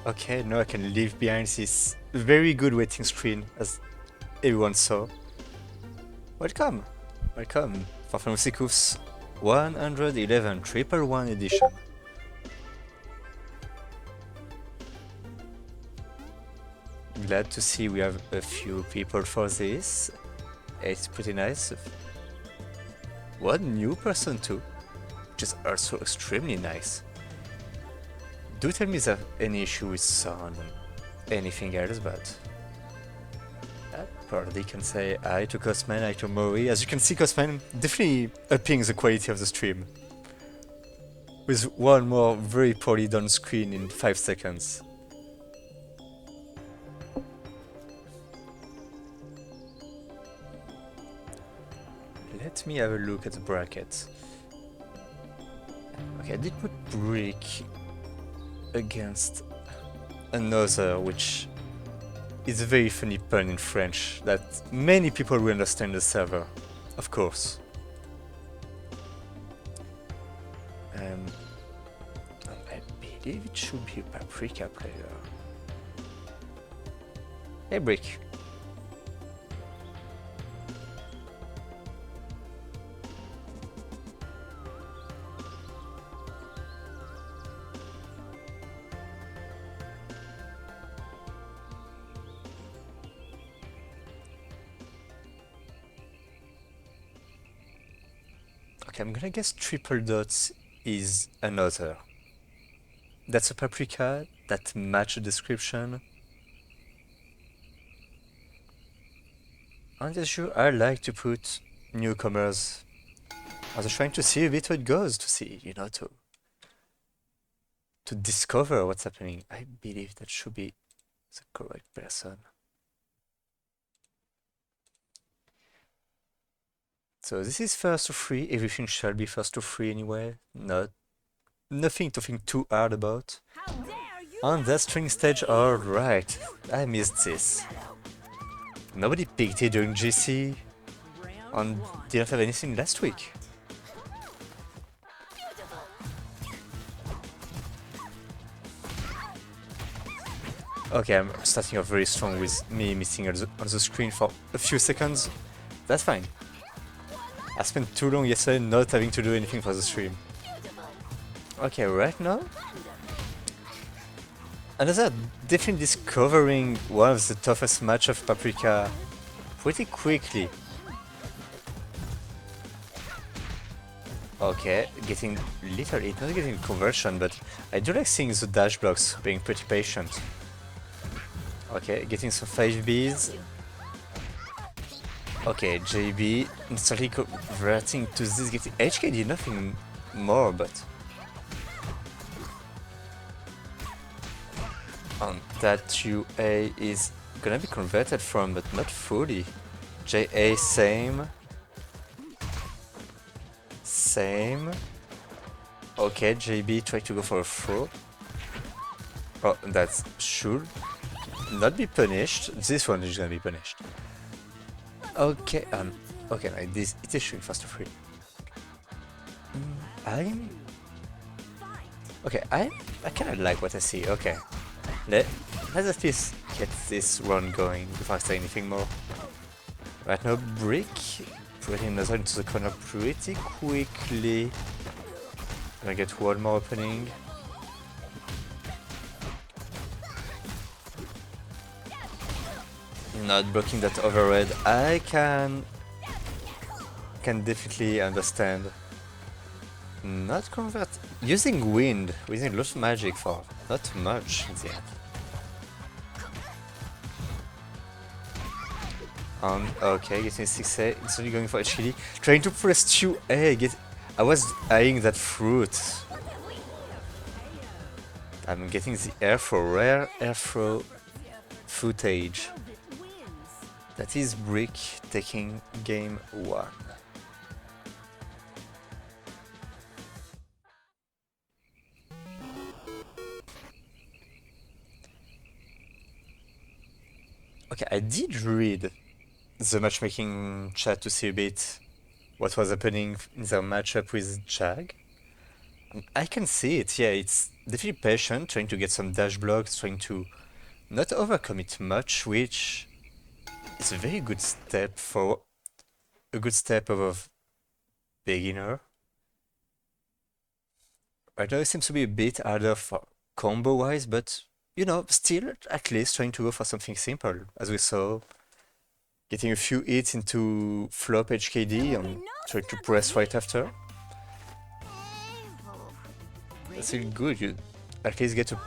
Okay, now I can leave behind this very good waiting screen, as everyone saw. Welcome! Welcome, For Fun Hoofsicuffs 111 Triple One edition. Glad to see we have a few people for this. It's pretty nice. One new person too, which is also extremely nice. Do tell me if you have any issue with sound and anything else, but I probably can say hi to Cosman, hi to Mori. As you can see, Cosman definitely upping the quality of the stream. With one more very poorly done screen in 5 seconds. Let me have a look at the bracket. Okay, I did put Brick against another, which is a very funny pun in French that many people will understand the server, of course. I believe it should be a Paprika player. Hey, Brick. Okay, I'm gonna guess Triple Dots is another. That's a Paprika that match the description. And as usual, I like to put newcomers. I was trying to see a bit how it goes, to see, you know, to discover what's happening. I believe that should be the correct person. So this is first to free. Everything shall be first to free anyway. Nothing to think too hard about. On that string stage, alright. I missed this. Nobody picked it during GC. And didn't have anything last week. Okay, I'm starting off very strong with me missing on the screen for a few seconds. That's fine. I spent too long yesterday not having to do anything for the stream. Okay, right now, another definitely discovering one of the toughest match of Paprika pretty quickly. Okay, getting little hit, not getting conversion, but I do like seeing the dash blocks being pretty patient. Okay, getting some 5Bs. Okay, JB instantly converting to this, getting HKD, nothing more, but on that UA is gonna be converted from, but not fully. JA same. Same. Okay, JB tried to go for a throw. Oh, that should not be punished. This one is gonna be punished. Okay, okay, like this, it is showing fast to free. Okay, I kinda like what I see, okay. Let's at least get this run going before I say anything more. Right now, Brick putting another into the corner pretty quickly. Gonna get one more opening. Not blocking that overhead. I can definitely understand. Not convert. Using wind, using lost magic for not much in the end. Okay, getting 6A, it's only going for HKD. Trying to press 2A, I was eyeing that fruit. I'm getting the air throw, rare air throw footage. That is Brick taking game 1. Okay, I did read the matchmaking chat to see a bit what was happening in their matchup with Jag. I can see it, yeah, it's definitely patient, trying to get some dash blocks, trying to not overcommit much, which is a very good step for a good step of beginner. Right now it seems to be a bit harder for combo-wise, but you know, still at least trying to go for something simple, as we saw, getting a few hits into flop HKD and trying to press right after. That's still good, you at least get a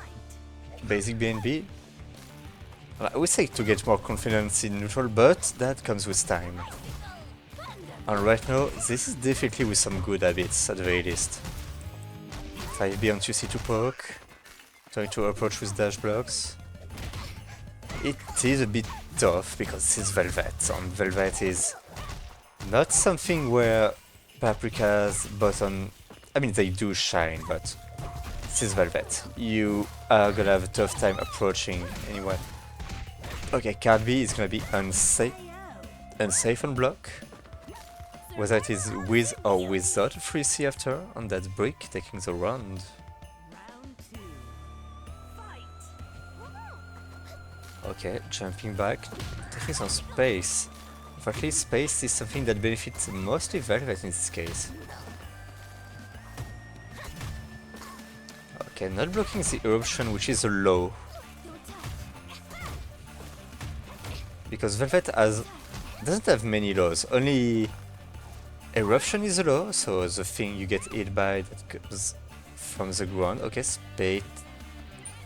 basic BNB. I would say to get more confidence in neutral, but that comes with time. And right now, this is definitely with some good habits at the very least. 5B on 2C2 poke, trying to approach with dash blocks. It is a bit tough because this is Velvet, and Velvet is not something where Paprika's button, I mean they do shine, but this is Velvet. You are gonna have a tough time approaching anyone. Okay, card B is gonna be unsafe on block. Whether it is with or without a 3C after on that brick taking the round. Okay, jumping back, taking some space. For at least space is something that benefits mostly Velvet in this case. Okay, not blocking the eruption, which is a low. Because Velvet doesn't have many lows, only eruption is a low, so the thing you get hit by that comes from the ground. Okay,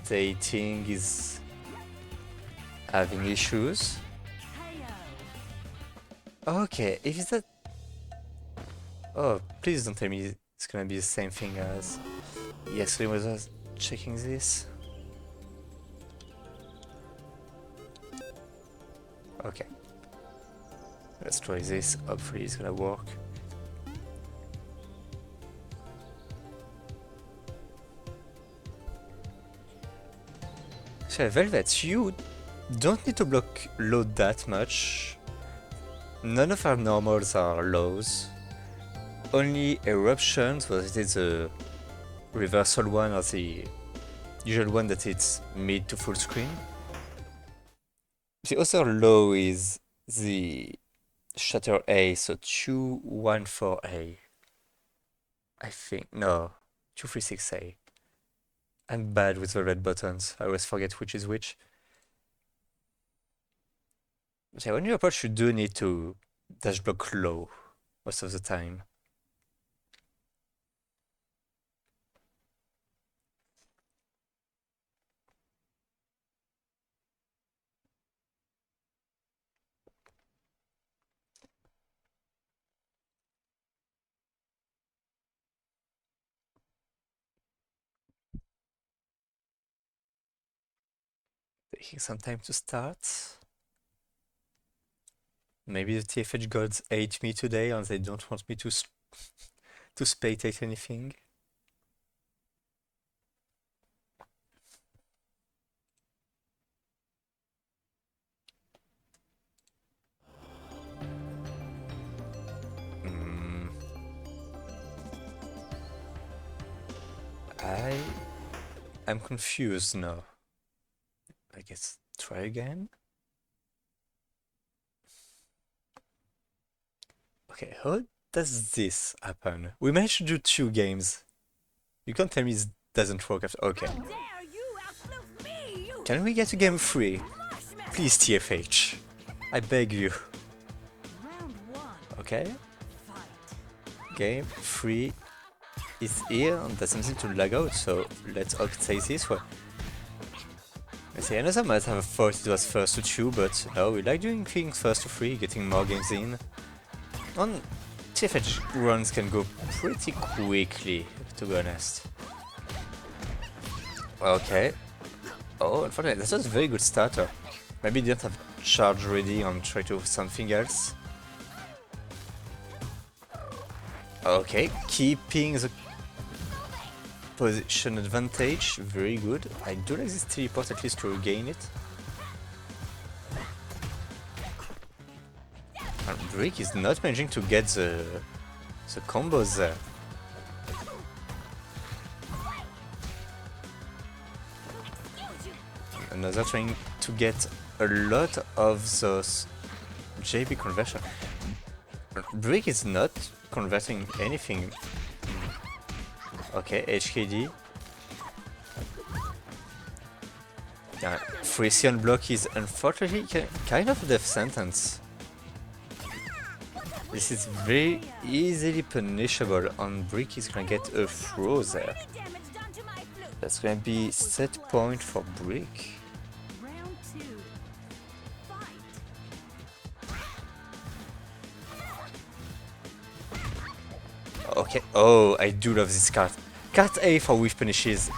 spectating is having issues. Okay, if that... Oh, please don't tell me it's gonna be the same thing as yesterday when I was checking this. Okay. Let's try this, hopefully it's gonna work. So Velvet, you don't need to block low that much. None of our normals are lows. Only eruptions, whether it is a reversal one or the usual one that it's mid to full screen. The other low is the Shatter A, so 214A. I think, no, 236A. I'm bad with the red buttons, I always forget which is which. So when you approach, you do need to dash block low most of the time. Taking some time to start. Maybe the TFH gods hate me today and they don't want me to spectate anything. I'm confused now. I guess try again. Okay, how does this happen? We managed to do 2 games. You can't tell me this doesn't work after. Okay. Can we get a game 3? Please, TFH. I beg you. Okay. Game 3 is here and that seems to lag out, so let's octate this one. I say another might have thought it was first to 2, but no, we like doing things first to 3, getting more games in. On TFH runs can go pretty quickly, to be honest. Okay. Oh, unfortunately, that was a very good starter. Maybe didn't have charge ready and try to something else. Okay, keeping the position advantage, very good. I do like this teleport at least to regain it. And Drake is not managing to get the combos there. another trying to get a lot of those JB conversion. Brick is not converting anything. Okay, HKD. Yeah, 3C on block is unfortunately kind of a death sentence. This is very easily punishable, and Brick is gonna get a throw there. That's gonna be set point for Brick. Okay, oh, I do love this card. Card A for whiff punishes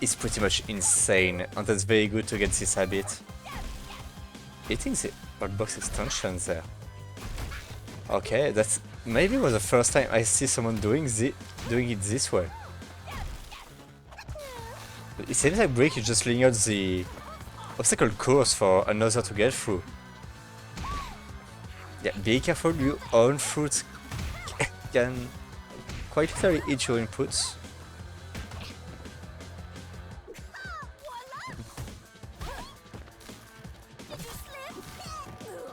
is pretty much insane, and that's very good to get this habit. Hitting the outbox extension there. Okay, that's maybe was the first time I see someone doing it this way. It seems like Brick is just laying out the obstacle course for another to get through. Yeah, be careful, your own fruits can quite literally eat your inputs.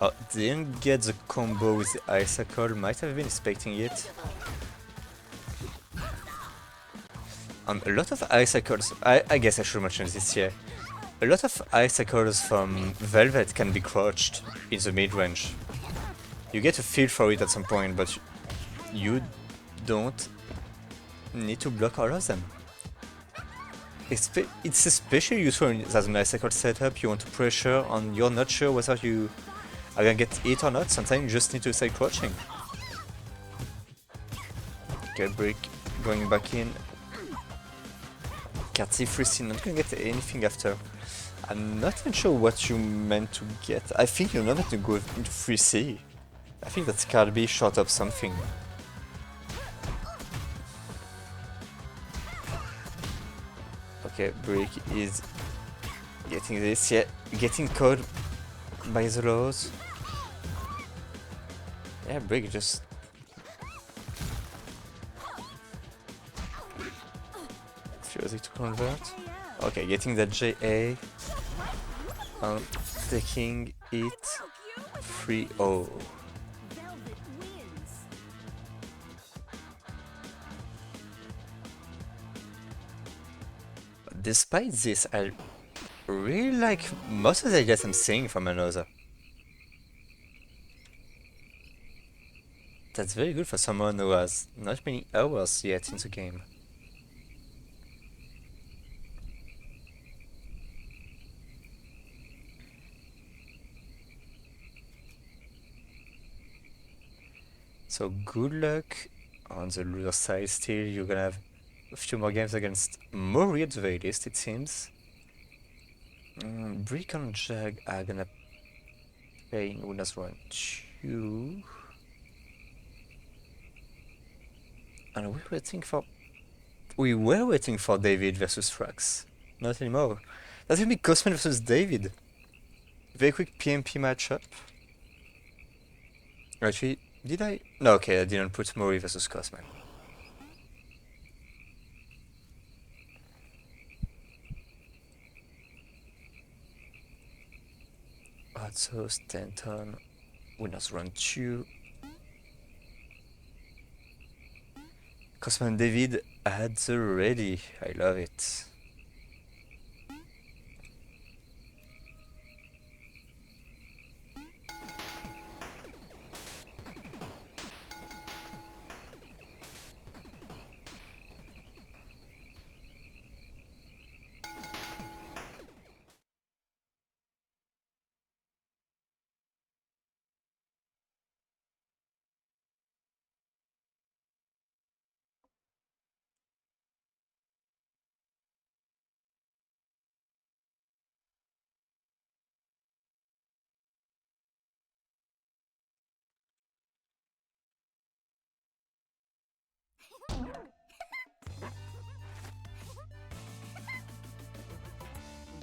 Oh, didn't get the combo with the icicle, might have been expecting it. And a lot of icicles, I guess I should mention this here. A lot of icicles from Velvet can be crouched in the mid-range. You get a feel for it at some point, but you don't need to block all of them. It's especially useful as an icicle setup, you want to pressure and you're not sure whether you are gonna get hit or not. Sometimes you just need to stay crouching. Okay, Brick going back in. Card C3C, not gonna get anything after. I'm not even sure what you meant to get. I think you're not meant to go into 3C. I think that's card B short of something. Okay, Brick is getting this, yeah, getting caught by the laws. Yeah, Brick just... refusing to convert. Okay, getting that JA and taking it 3-0. Despite this, I really like most of the ideas I'm seeing from another. That's very good for someone who has not many hours yet in the game. So good luck on the loser side. Still, you're gonna have a few more games against Mori at the very least, it seems. Brick and Jag are gonna play in winners round 2. And we were waiting for David versus Frax. Not anymore. That's gonna be Cosman versus David. Very quick PMP matchup. Actually, did I? No, okay, I didn't put Mori versus Cosman. So Stanton, winners round 2. Cosman David at the ready. I love it.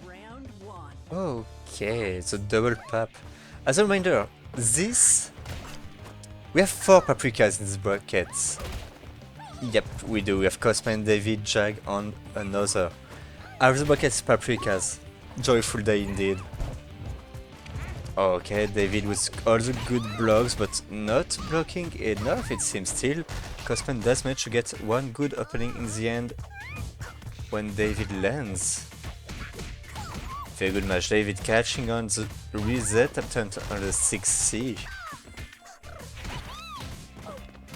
Round 1. Okay, it's a double pap. As a reminder, we have 4 paprikas in this bracket. Yep, we do. We have Cosman, David, Jag, and another. Our bracket is paprikas. Joyful day indeed. Okay, David with all the good blocks, but not blocking enough it seems still. Cosman does manage to get one good opening in the end when David lands. Very good match, David catching on the reset attempt on the 6C.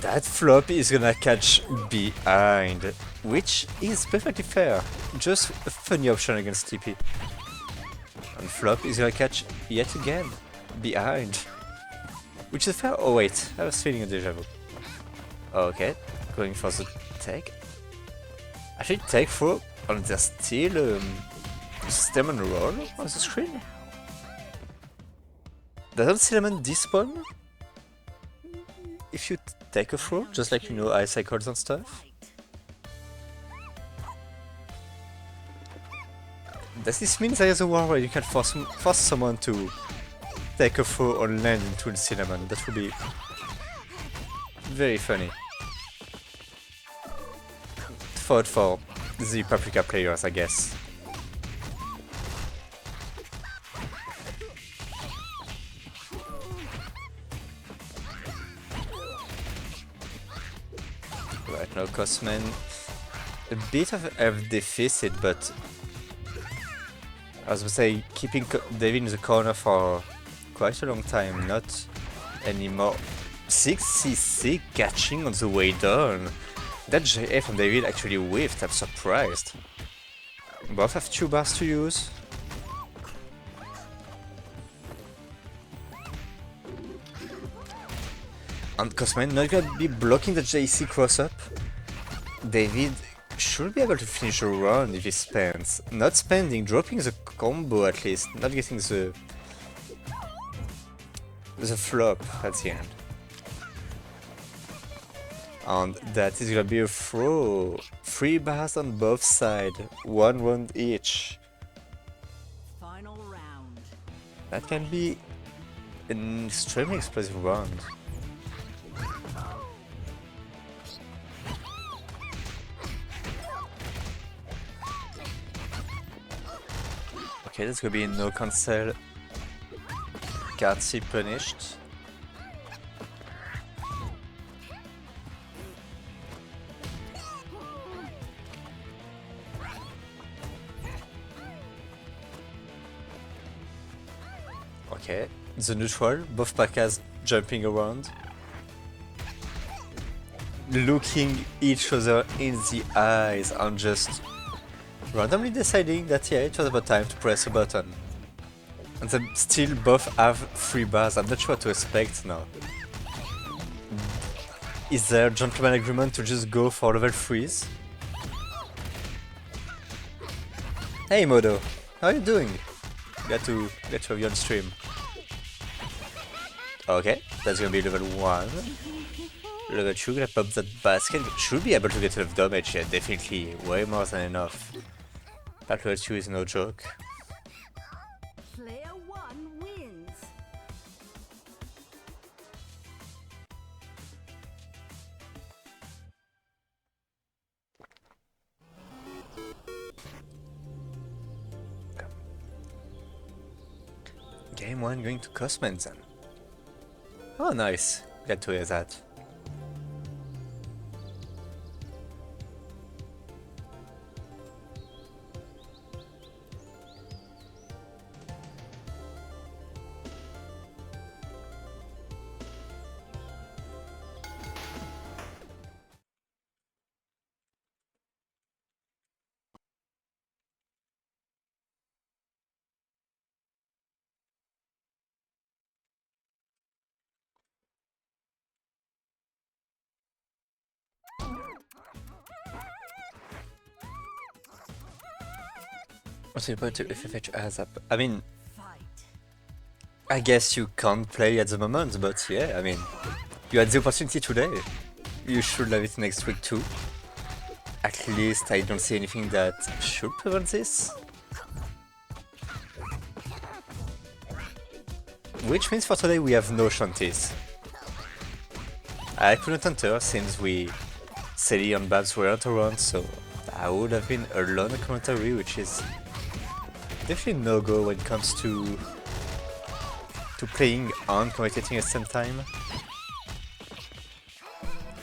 That flop is gonna catch behind, which is perfectly fair. Just a funny option against TP. And flop is gonna catch yet again behind, which is fair. Oh wait, I was feeling a deja vu. Okay, going for the take. Actually, take through, and there's still system and roll on the screen. Doesn't Cinnamon despawn if you take a throw, just like you know ice cycles and stuff? Does this mean there is a war where you can force someone to take a throw on land into the Cinnamon? That would be very funny. Thought for the Paprika players, I guess. Right now, Cosman a bit of a deficit, but I was gonna say keeping David in the corner for quite a long time, not anymore. 6cc catching on the way down. That JA from David actually whiffed, I'm surprised. Both have 2 bars to use. And Cosman not gonna be blocking the JC cross up. David should be able to finish the round if he spends. Not spending, dropping the combo at least, not getting the flop at the end. And that is gonna be a throw. 3 bars on both sides, 1 round each. Final round. That can be an extremely explosive round. Okay, that's gonna be no cancel. Katsi punished. Okay, the neutral, both Pakas jumping around. Looking each other in the eyes and just randomly deciding that yeah, it was about time to press a button. And then still both have 3 bars, I'm not sure what to expect now. Is there a gentleman agreement to just go for level 3s? Hey Modo, how are you doing? Glad to have you on stream. Okay, that's gonna be level 1. Level 2, gonna pop that basket, should be able to get enough damage, yeah, definitely, way more than enough. That level 2 is no joke. Player 1 wins. Game 1 going to Cosman then. Oh nice, glad to hear that. What's the point to FFH as up? I mean, Fight. I guess you can't play at the moment, but yeah, I mean, you had the opportunity today. You should have it next week too. At least I don't see anything that should prevent this. Which means for today we have no shanties. I couldn't enter since Sally and Babs weren't around, so I would have been alone in commentary, which is Definitely no go when it comes to playing and commentating at the same time.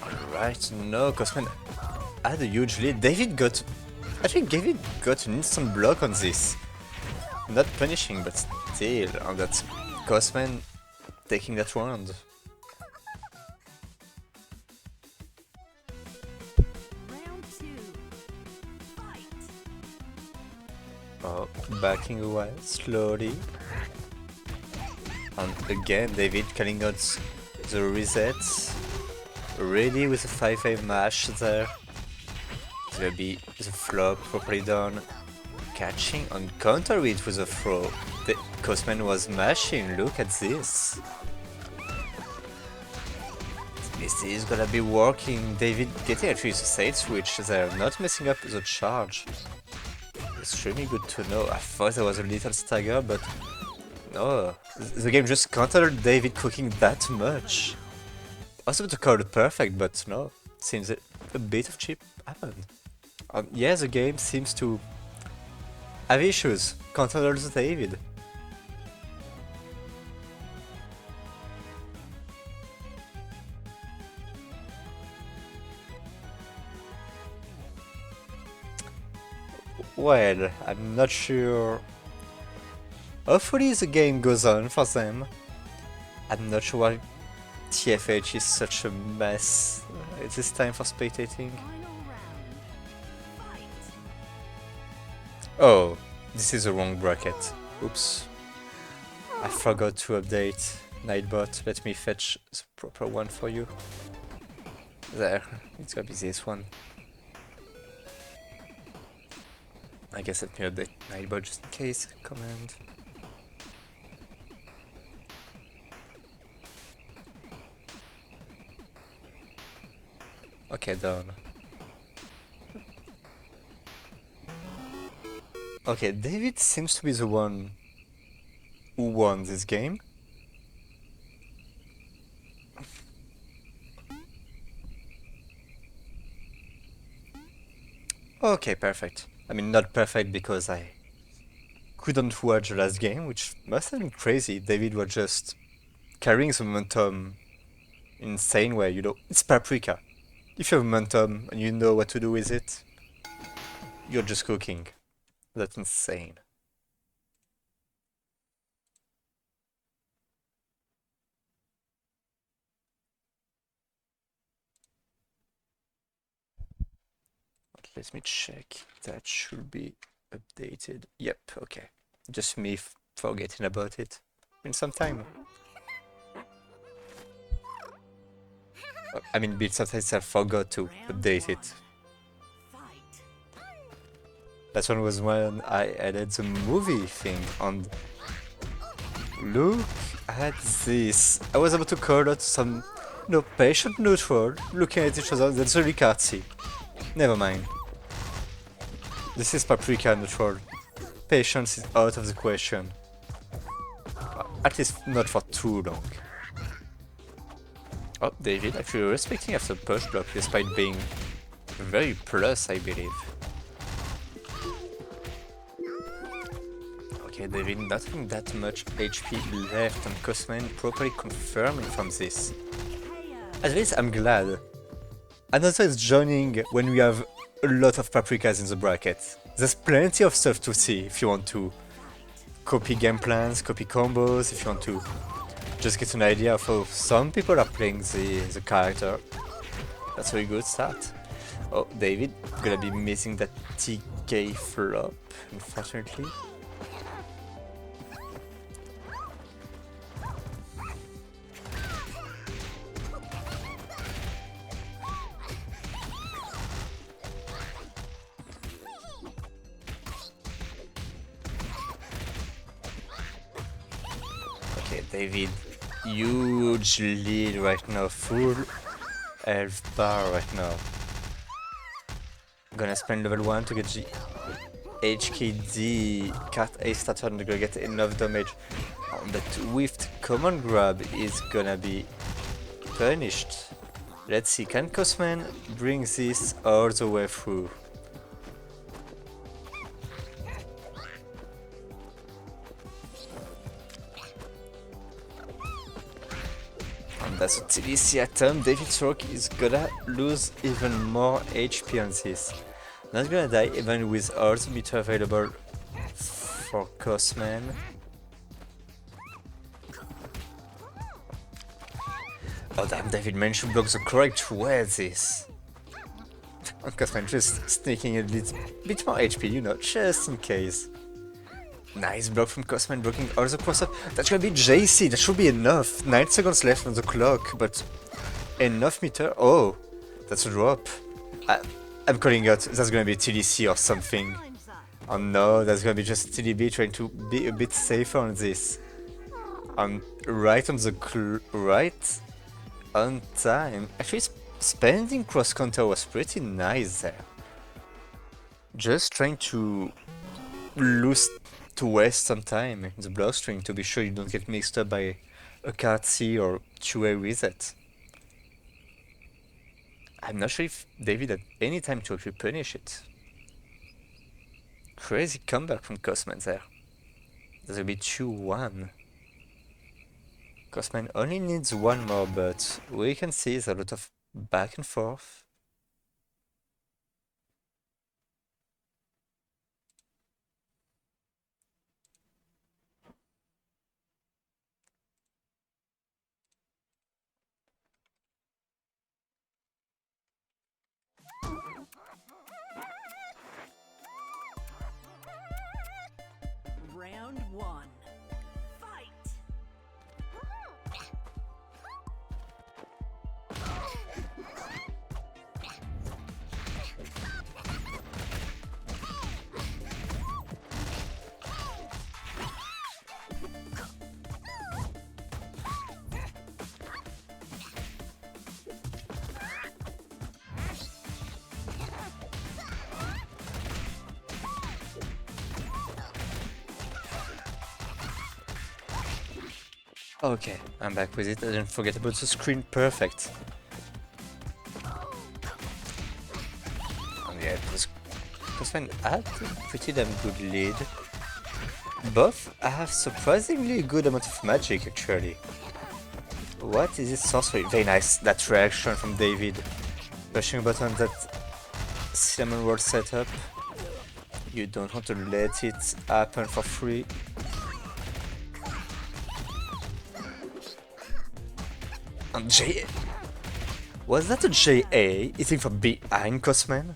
Alright, no, Cosman had a huge lead. I think David got an instant block on this. Not punishing, but still, and that's Cosman taking that round. Round 2. Fight. Oh, backing away slowly. And again, David calling out the resets. Ready with a 5-5 mash there. It's gonna be the flop properly done. Catching and counter it with a throw. The Cosman was mashing, look at this. This is gonna be working. David getting actually the side switch there, not messing up the charge. Extremely good to know. I thought there was a little stagger, but no. The game just countered David cooking that much. I was about to call it perfect, but no. Seems a bit of chip happened. Yeah, the game seems to have issues. Counterers David. Well, I'm not sure. Hopefully the game goes on for them. I'm not sure why TFH is such a mess. This time for spectating. Final round. Fight. Oh, this is the wrong bracket. Oops. I forgot to update Nightbot. Let me fetch the proper one for you. There, it's gonna be this one. I guess let me update Nightbot just in case. Command. Okay, done. Okay, David seems to be the one who won this game. Okay, perfect. I mean, not perfect because I couldn't watch the last game, which must have been crazy. David was just carrying the momentum in an insane way, you know. It's Paprika. If you have momentum and you know what to do with it, you're just cooking. That's insane. Let me check. That should be updated. Yep, okay. Just me forgetting about it. In some time. I mean, sometimes I forgot to update it. Fight. That one was when I added the movie thing on. Look at this. I was able to call out some, patient neutral, looking at each other. That's really artsy. Never mind. This is Paprika neutral. Patience is out of the question. At least not for too long. Oh, David actually respecting after push block despite being very plus, I believe. Okay, David not having that much HP left and Cosman properly confirming from this. At least I'm glad. Another is joining when we have a lot of Paprikas in the bracket. There's plenty of stuff to see if you want to copy game plans, copy combos, if you want to just get an idea of how some people are playing the character. That's a very good start. Oh, David gonna be missing that TK flop, unfortunately. Okay, David, huge lead right now, full health bar right now. Gonna spend level 1 to get the HKD card A starter and gonna get enough damage. But with command grab is gonna be punished. Let's see, can Cosman bring this all the way through? That's a TDC attempt. David's rock is gonna lose even more HP on this. Not gonna die even with all the meter available for Cosman. Oh damn, David managed to block the correct way this. Cosman just sneaking a bit more HP, you know, just in case. Nice block from Cosman, blocking all the cross up. That's gonna be JC, that should be enough. 9 seconds left on the clock, but enough meter. Oh, that's a drop. I'm calling out, that's gonna be TDC or something. Time's up. Oh no, that's gonna be just TDB trying to be a bit safer on this. Right on the right on time. Actually, spending cross counter was pretty nice there. Just trying to waste some time in the block string to be sure you don't get mixed up by a card C or 2A reset. I'm not sure if David had any time to actually punish it. Crazy comeback from Cosman there. There'll be 2-1. Cosman only needs one more, but we can see there's a lot of back and forth. Round one. Fight. Okay, I'm back with it. I didn't forget about the screen. Perfect. And yeah, Cosman had a pretty damn good lead. Both have surprisingly good amount of magic actually. What is this sorcery? Very nice, that reaction from David. Pushing a button that cinnamon roll setup. You don't want to let it happen for free. And J... Was that a JA hitting from behind Cosman?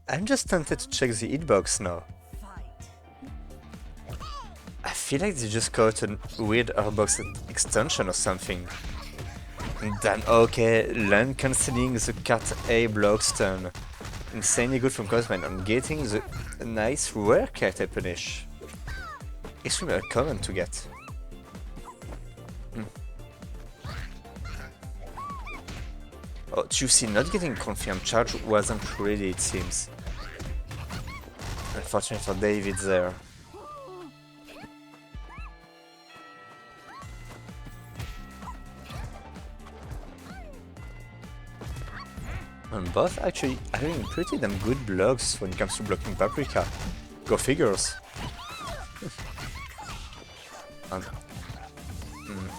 I'm just tempted to check the hitbox now. Fight. I feel like they just caught a weird airbox extension or something. And then, okay, land cancelling the cat A block stun. Insanely good from Cosman on getting the nice rare cat A punish. Extremely uncommon to get. Oh, Juicy not getting confirmed charge wasn't ready, it seems. Unfortunate for David there. And both actually having pretty damn good blocks when it comes to blocking Paprika. Go figures. And,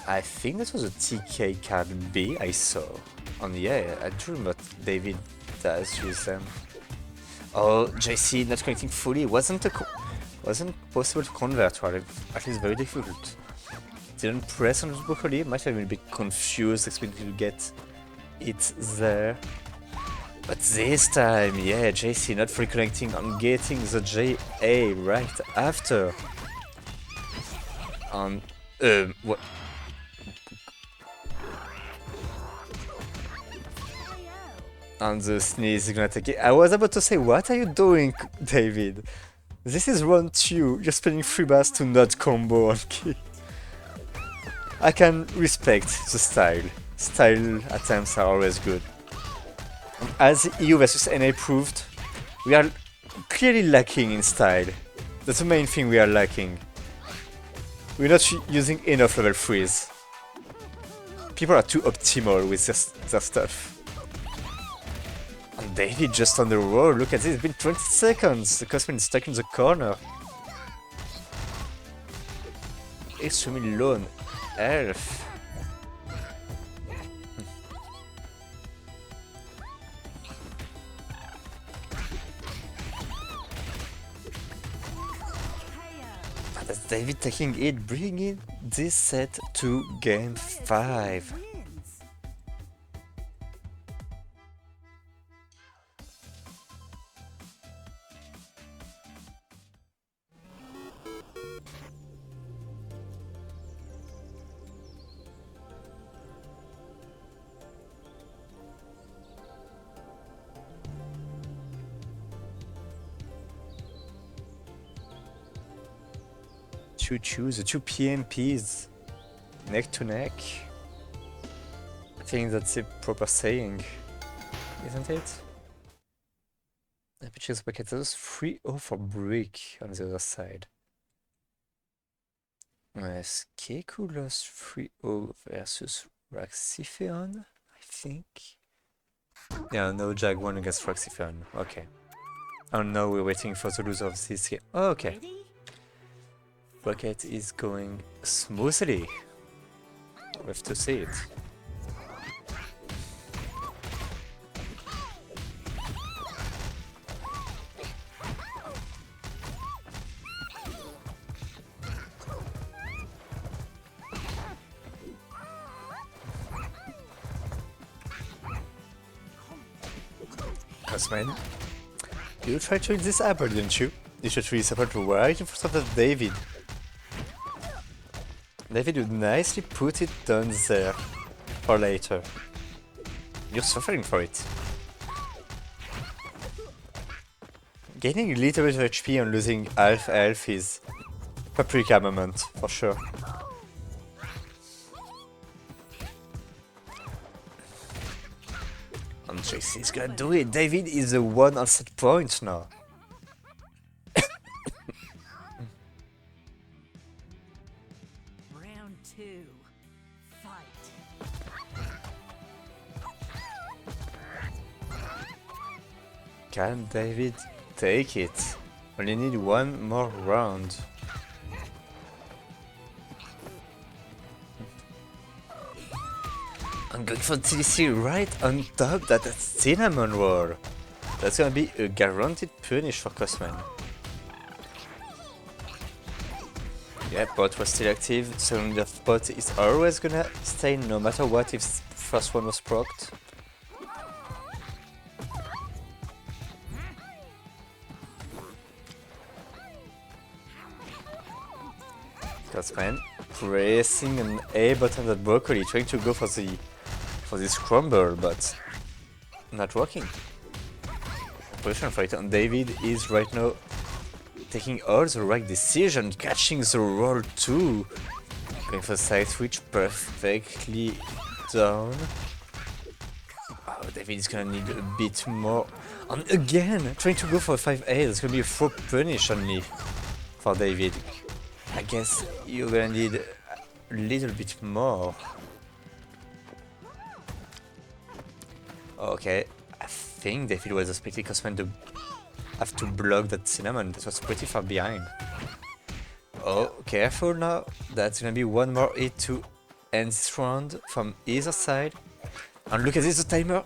I think this was a TK card B I saw. And yeah, I do remember what David does with them. Oh, JC not connecting fully wasn't possible to convert, or at least very difficult. Didn't press on it broccoli, might have been a bit confused expecting to get it there. But this time, yeah, JC not fully connecting on getting the JA right after. What? And the sneeze is gonna take it. I was about to say, what are you doing, David? This is round 2. You're spending 3 bars to not combo on key. I can respect the style. Style attempts are always good. As EU versus NA proved, we are clearly lacking in style. That's the main thing we are lacking. We're not using enough level 3s. People are too optimal with their stuff. And David just on the roll, look at this, it's been 20 seconds! The Cosman is stuck in the corner. extremely low on health. That's David taking it, bringing this set to game 5. Wins. Choose the two PMPs neck to neck. I think that's a proper saying, isn't it? Let me check the packet. There's 3-0 for Brick on the other side. Skeku lost 3-0 versus Raxipheon, I think. Yeah, no Jag won against Raxipheon. Okay. Oh no, we're waiting for the loser of this game. Oh, okay. Ready? Bucket is going smoothly. We have to see it. Cosman, you tried to this apple, didn't you? You should really support right in front of David. David would nicely put it down there for later. You're suffering for it. Gaining a little bit of HP and losing half health is paprika moment, for sure. And JC's gonna do it. David is the one on set point now. Round 2. Fight. Can David take it? Only need one more round. I'm going for TDC right on top that cinnamon roll. That's gonna be a guaranteed punish for Cosman. Yeah, bot was still active, second of bot is always gonna stay no matter what if first one was procced. Cosman pressing an A button at Broccoli, trying to go for this crumble, but not working. Position fight on David is right now taking all the right decision, catching the roll too. Going for side switch perfectly down. Oh, David is gonna need a bit more. And again, trying to go for a 5A, that's gonna be a 4 punish only for David. I guess you're gonna need a little bit more. Okay, I think David was expecting Cosman to have to block that cinnamon. That was pretty far behind. Oh, careful now. That's gonna be one more hit to end this round from either side. And look at this, the timer.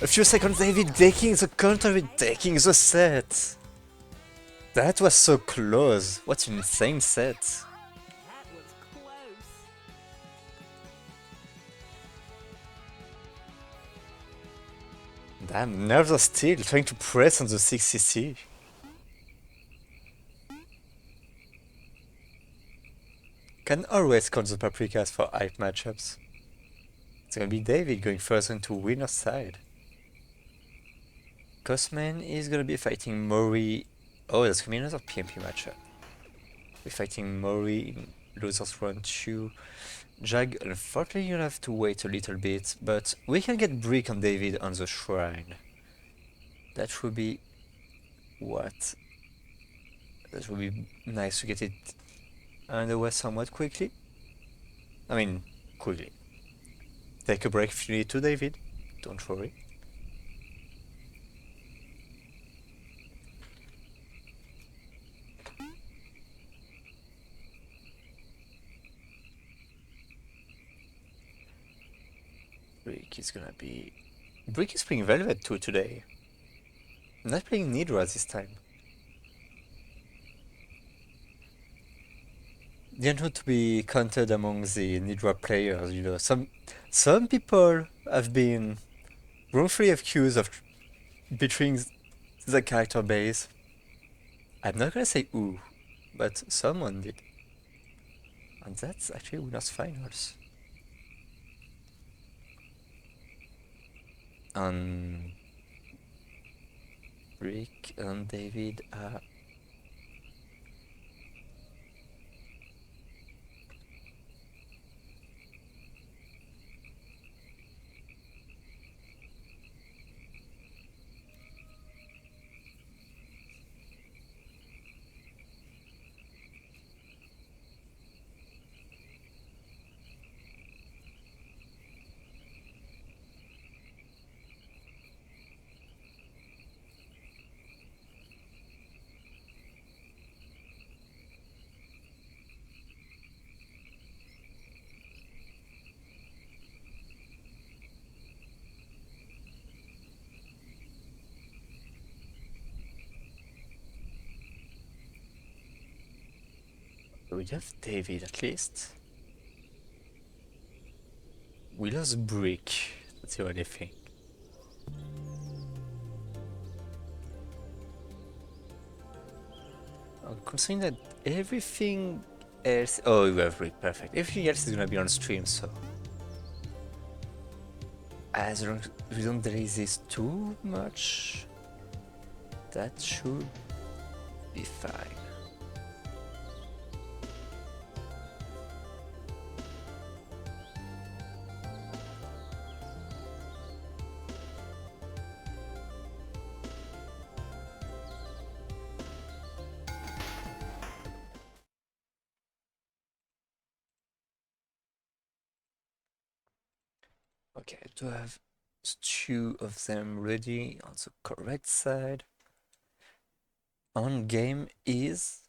A few seconds, David taking the counter with taking the set. That was so close. What an insane set. That was close. Damn, nerves are still trying to press on the 6cc. Can always count the paprikas for hype matchups. It's gonna be David going first into winner's side. Cosman is gonna be fighting Mori. Oh, that's gonna be another PMP matchup. We're fighting Mori in losers round 2. Jag, unfortunately you'll have to wait a little bit, but we can get Brick on David on the shrine. That would be what? That would be nice to get it underway somewhat quickly. I mean, quickly. Take a break if you need to, David. Don't worry. Brick is gonna be... Brick is playing Velvet too today. Not playing Nidra this time. Didn't want to be counted among the Nidra players, you know. Some people have been wrongfully accused of betraying the character base. I'm not gonna say who, but someone did. And that's actually winners finals. And Rick and David are... We have David at least. We lost Brick, that's the only thing. Considering that everything else... Oh, you have Brick, perfect. Everything else is gonna be on stream, so... As long as we don't delay this too much, that should be fine. Okay, I do have two of them ready on the correct side. On game is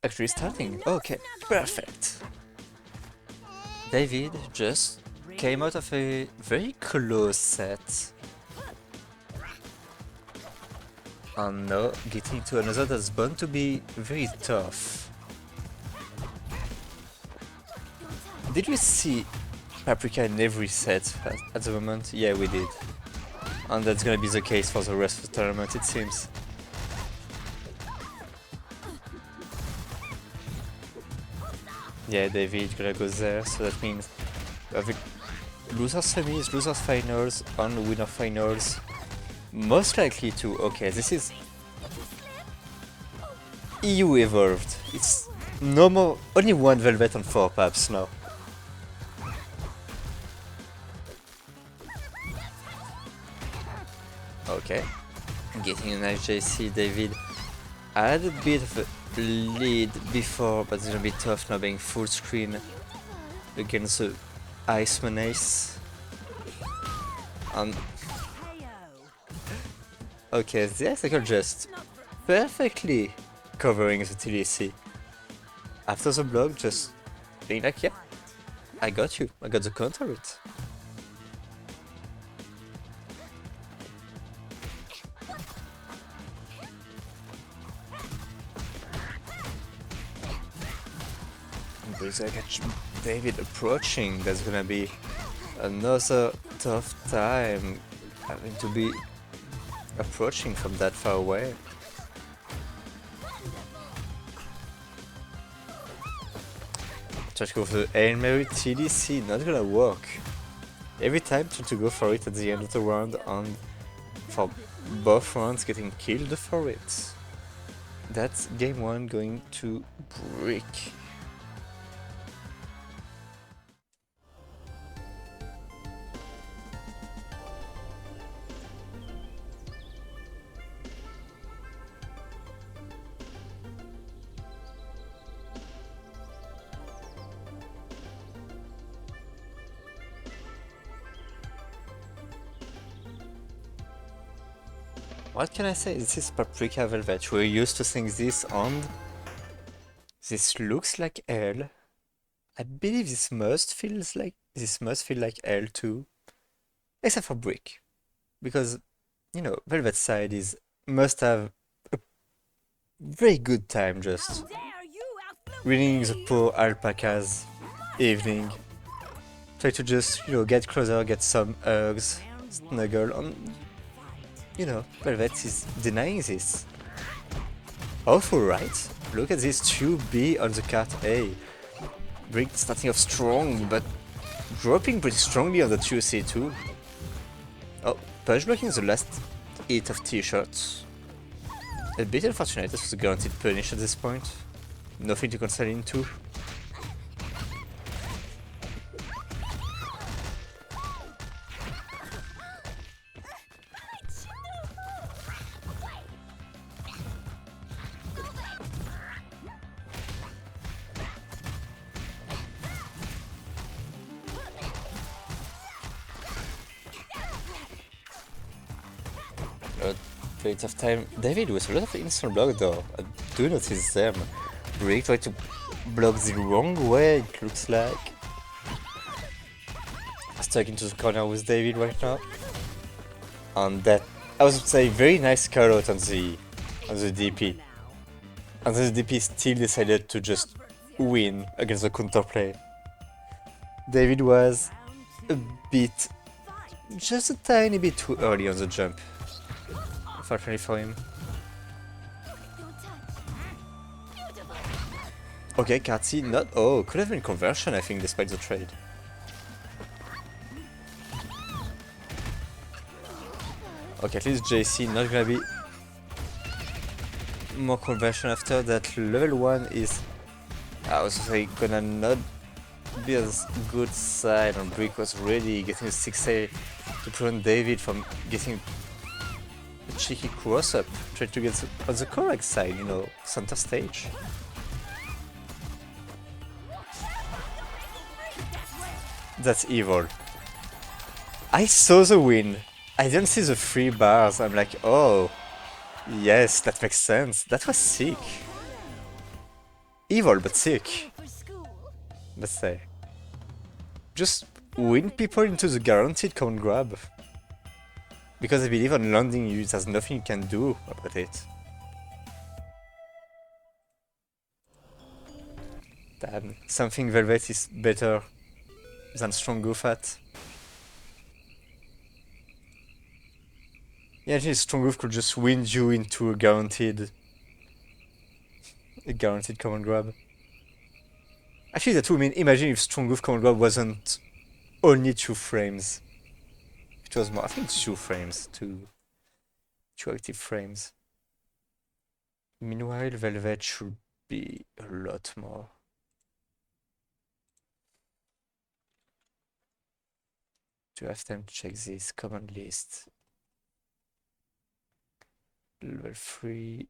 actually starting. Okay, perfect. David just came out of a very close set. And now getting to another that's bound to be very tough. Did we see Paprika in every set at the moment? Yeah, we did. And that's gonna be the case for the rest of the tournament, it seems. Yeah, David gonna go there, so that means we have losers semis, losers finals, and winner finals. Most likely to... Okay, this is... EU evolved. It's no more... Only one Velvet and 4 Paps now. Okay. Getting a nice JC, David had a bit of a lead before, but it's gonna be tough now being full screen against the Iceman Ace. And okay, the Icicle just perfectly covering the TDC. After the block, just being like, yeah, I got you, I got the counter hit. There's like David approaching, that's gonna be another tough time having to be approaching from that far away. Try to go for the Hail Mary TDC, not gonna work. Every time try to go for it at the end of the round, and for both rounds getting killed for it. That's game one going to Brick. What can I say? This is Paprika Velvet. We're used to seeing this on. This looks like L. I believe this must feel like L too. Except for Brick. Because, you know, Velvet side must have a very good time just How dare you outflank reading the me! poor alpaca's evening. Try to just, you know, get closer, get some hugs, snuggle, and, you know, Velvet is denying this. Awful, right? Look at this 2B on the cart A. Brick starting off strong, but dropping pretty strongly on the 2C too. Oh, punch blocking the last hit of T-shirts. A bit unfortunate, this was a guaranteed punish at this point. Nothing to console into. Bit of time. David with a lot of instant block though. I do notice them. Brick tried to block the wrong way, it looks like. Stuck into the corner with David right now. And that, I was say, very nice call out on the DP. And the DP still decided to just win against the counterplay. David was a bit, just a tiny bit too early on the jump. Unfortunately for him. Okay, Katsi, not. Oh, could have been conversion, I think, despite the trade. Okay, at least JC not gonna be more conversion after that. Level 1 is, I was say, gonna not be as good side, and Brick was ready getting a 6A to prevent David from getting a cheeky cross up, trying to get on the correct side, you know, center stage. That's evil. I saw the win. I didn't see the 3 bars. I'm like, oh, yes, that makes sense. That was sick. Evil, but sick. Let's say. Just win people into the guaranteed common grab. Because I believe on landing you, there's nothing you can do about it. Damn, something Velvet is better than Strong Goof at. Yeah, actually, Strong Goof could just win you into a guaranteed common grab. Actually, that would mean, imagine if Strong Goof common grab wasn't only 2 frames. It was more, I think 2 frames, 2 active frames. Meanwhile, Velvet should be a lot more. Do I have time to check this command list? Level 3.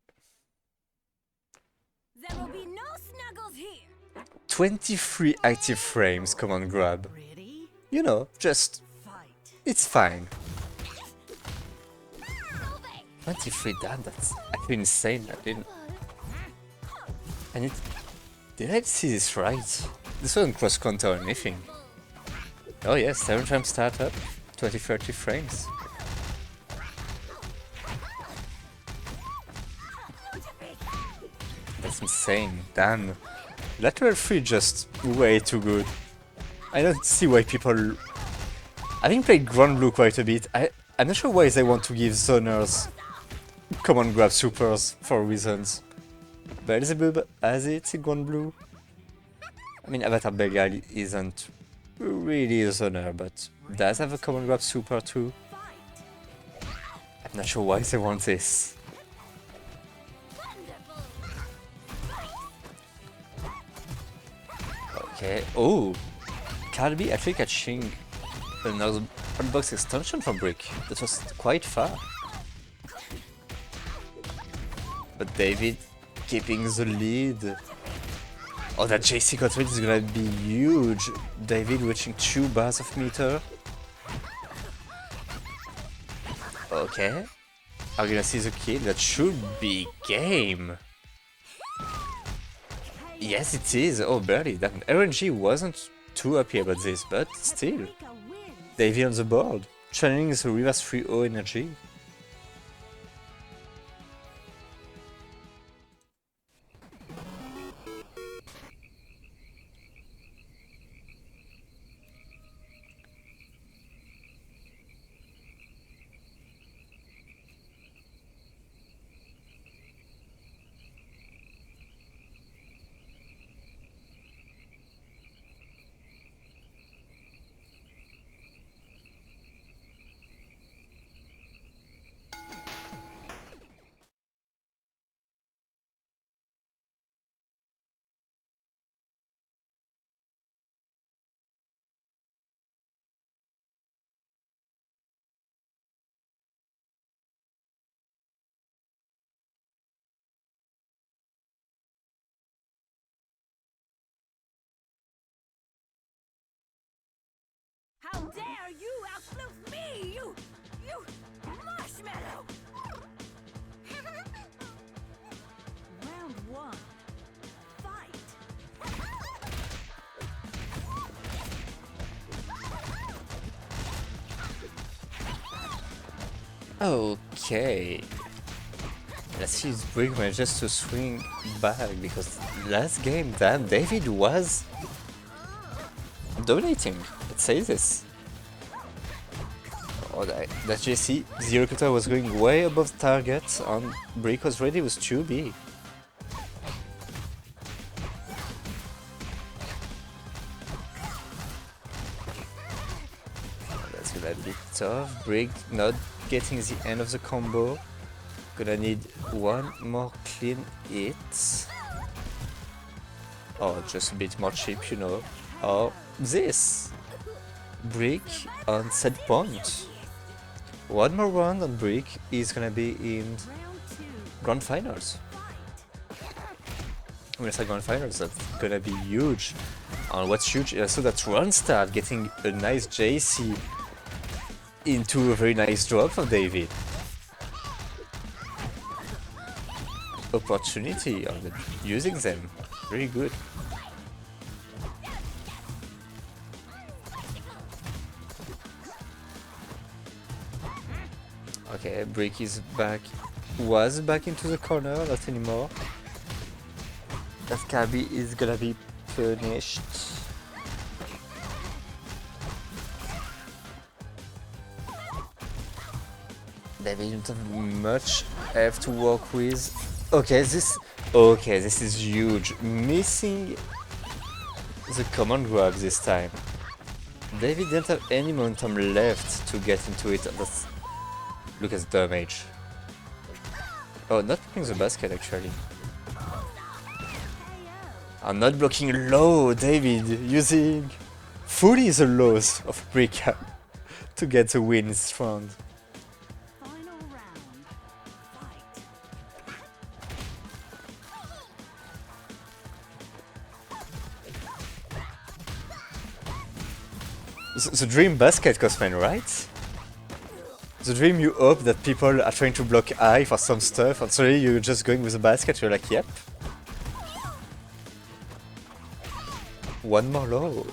There will be no snuggles here. 23 active frames command grab. Ready? You know, just, Fight. it's fine. 23, damn, that's actually insane. Did I see this right? This wasn't cross counter or anything. Oh yes, 7 times startup, 20-30 frames. That's insane, damn. Lateral 3 just way too good. I don't see why people... Having played Grand Blue quite a bit, I'm not sure why they want to give zoners command grab supers for reasons. Beelzebub has it in Grand Blue. I mean, Avatar Belgal isn't really a zoner, but does have a command grab super too. I'm not sure why they want this. Okay, oh! Calby actually catching another unbox extension from Brick. That was quite far. But David keeping the lead. Oh, that JC cut rate is gonna be huge. David reaching 2 bars of meter. Okay. Are we gonna see the kill? That should be game. Yes, it is. Oh, barely. That RNG wasn't too happy about this, but still. Davey on the board. channeling the reverse 3-0 energy. How dare you outflip me, you marshmallow! Round one. Fight. Okay. Let's see his Brick manages to swing back because last game, damn, David was dominating. Let's say this. Oh, that JC, the helicopter was going way above the target and Brick was ready with 2B. That's gonna be tough. Brick not getting the end of the combo. Gonna need one more clean hit. Or just a bit more cheap, you know. Or this. Brick on set point. One more round on Brick is gonna be in Grand Finals. When I say Grand Finals, that's gonna be huge. And what's huge is also that Ronstadt getting a nice JC into a very nice drop from David. Opportunity on using them. Very good. Okay, Brick is back. Was back into the corner, not anymore. That Cabby is gonna be punished. David don't have much have to work with. Okay, this is huge. Missing the command grab this time. David didn't have any momentum left to get into it. Look at the damage. Oh, not blocking the basket actually. I'm not blocking low, David, using fully the lows of Brick to get the win this round. The dream basket, Cosman, right? The dream you hope that people are trying to block I for some stuff, and suddenly you're just going with a basket, you're like, yep. One more low.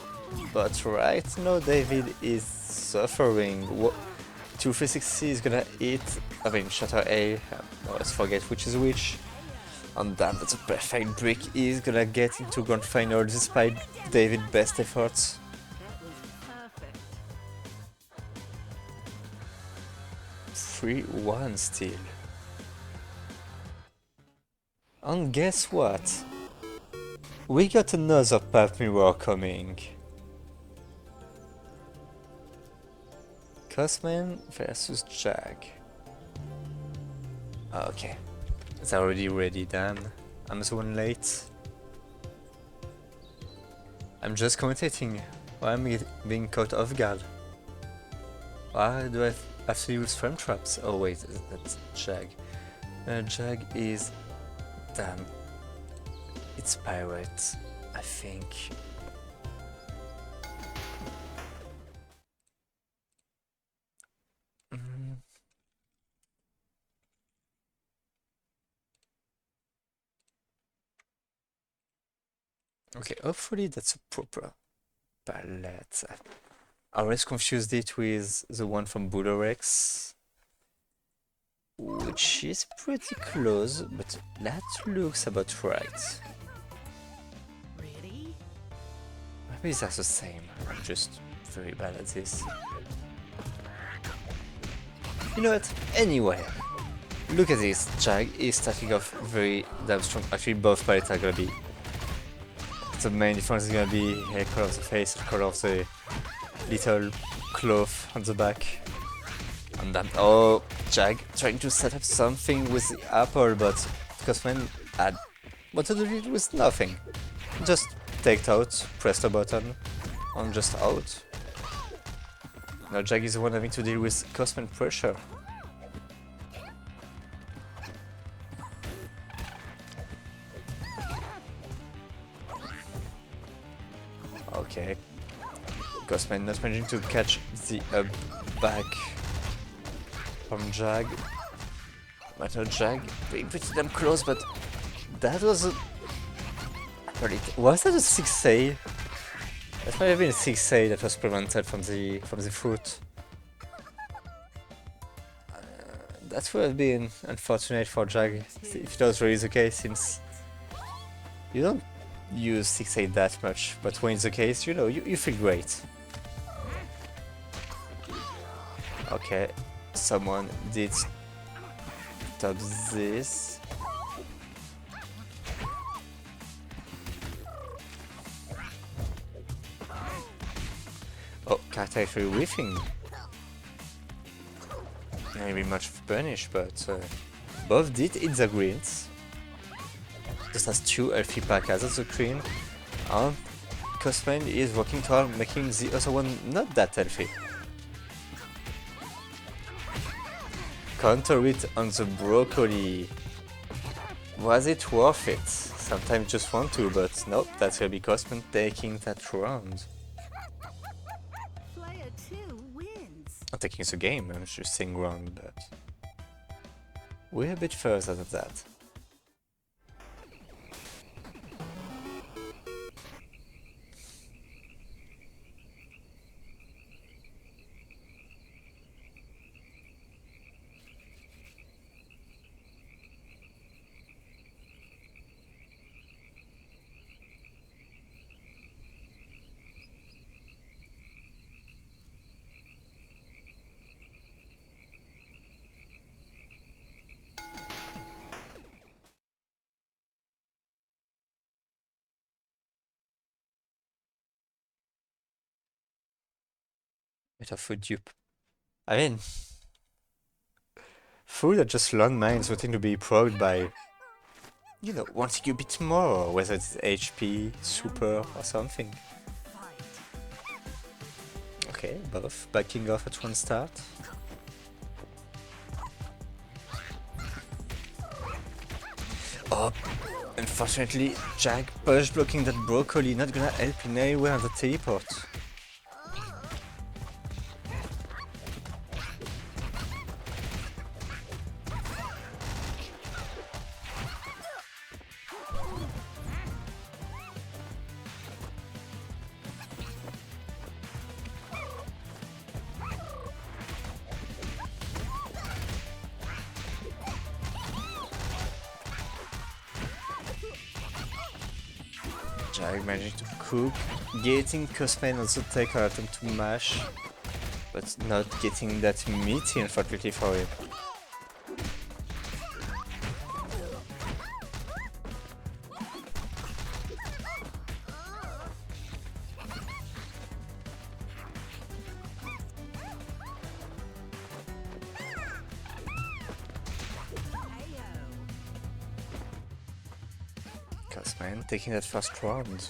But right now David is suffering. 2360 is gonna hit, I mean, shatter A, let's forget which is which. And damn, that's a perfect Brick. Is gonna get into Grand Final despite David's best efforts. 3-1 still. And guess what? We got another path mirror coming. Cosman versus Jag. Okay. It's already ready, damn. I'm the one late. I'm just commentating. Why am I being caught off guard? Why do I have to use frame traps? Oh wait, that's Jag. Jag is... Damn. It's Pirate, I think. Okay, hopefully that's a proper palette. I always confused it with the one from Bullrex, which is pretty close, but that looks about right. Ready? Maybe that's the same. I'm just very bad at this. You know what? Anyway, look at this. Jag is starting off very damn strong. Actually, both palettes are gonna be. The main difference is gonna be the color of the face, the color of the little cloth on the back. And then, oh, Jag trying to set up something with the apple, but Cosman had wanted to do it with nothing. Just take it out, press the button, and just out. Now Jag is the one having to deal with Cosman pressure. Okay. Cosman not managing to catch the back from Jag. But no, Jag being pretty damn close, but that was a... Was that a 6A? That might have been a 6A that was prevented from the foot. That would have been unfortunate for Jag if it was really the case, since you don't use 6A that much, but when it's the case, you know, you feel great. Okay, someone did stop this. Oh, character actually whiffing. Maybe much punish, but both did hit the greens. Just has 2 healthy packers at the green, and Cosman is working toward making the other one not that healthy. Counter it on the broccoli. Was it worth it? Sometimes just want to, but nope, that's gonna be Cosman taking that round. Player 2 wins. Not taking the game, I'm just saying round, but we're a bit further than that. Bit of food dupe. I mean, food are just landmines waiting to be probed by, you know, wanting a bit more, whether it's HP, super, or something. Okay, both backing off at one start. Oh, unfortunately, Jag push blocking that broccoli, not gonna help in any way on the teleport. Jag managing to cook, getting Cosman also take our attempt to mash, but not getting that meaty unfortunately for him. Cosman taking that first round.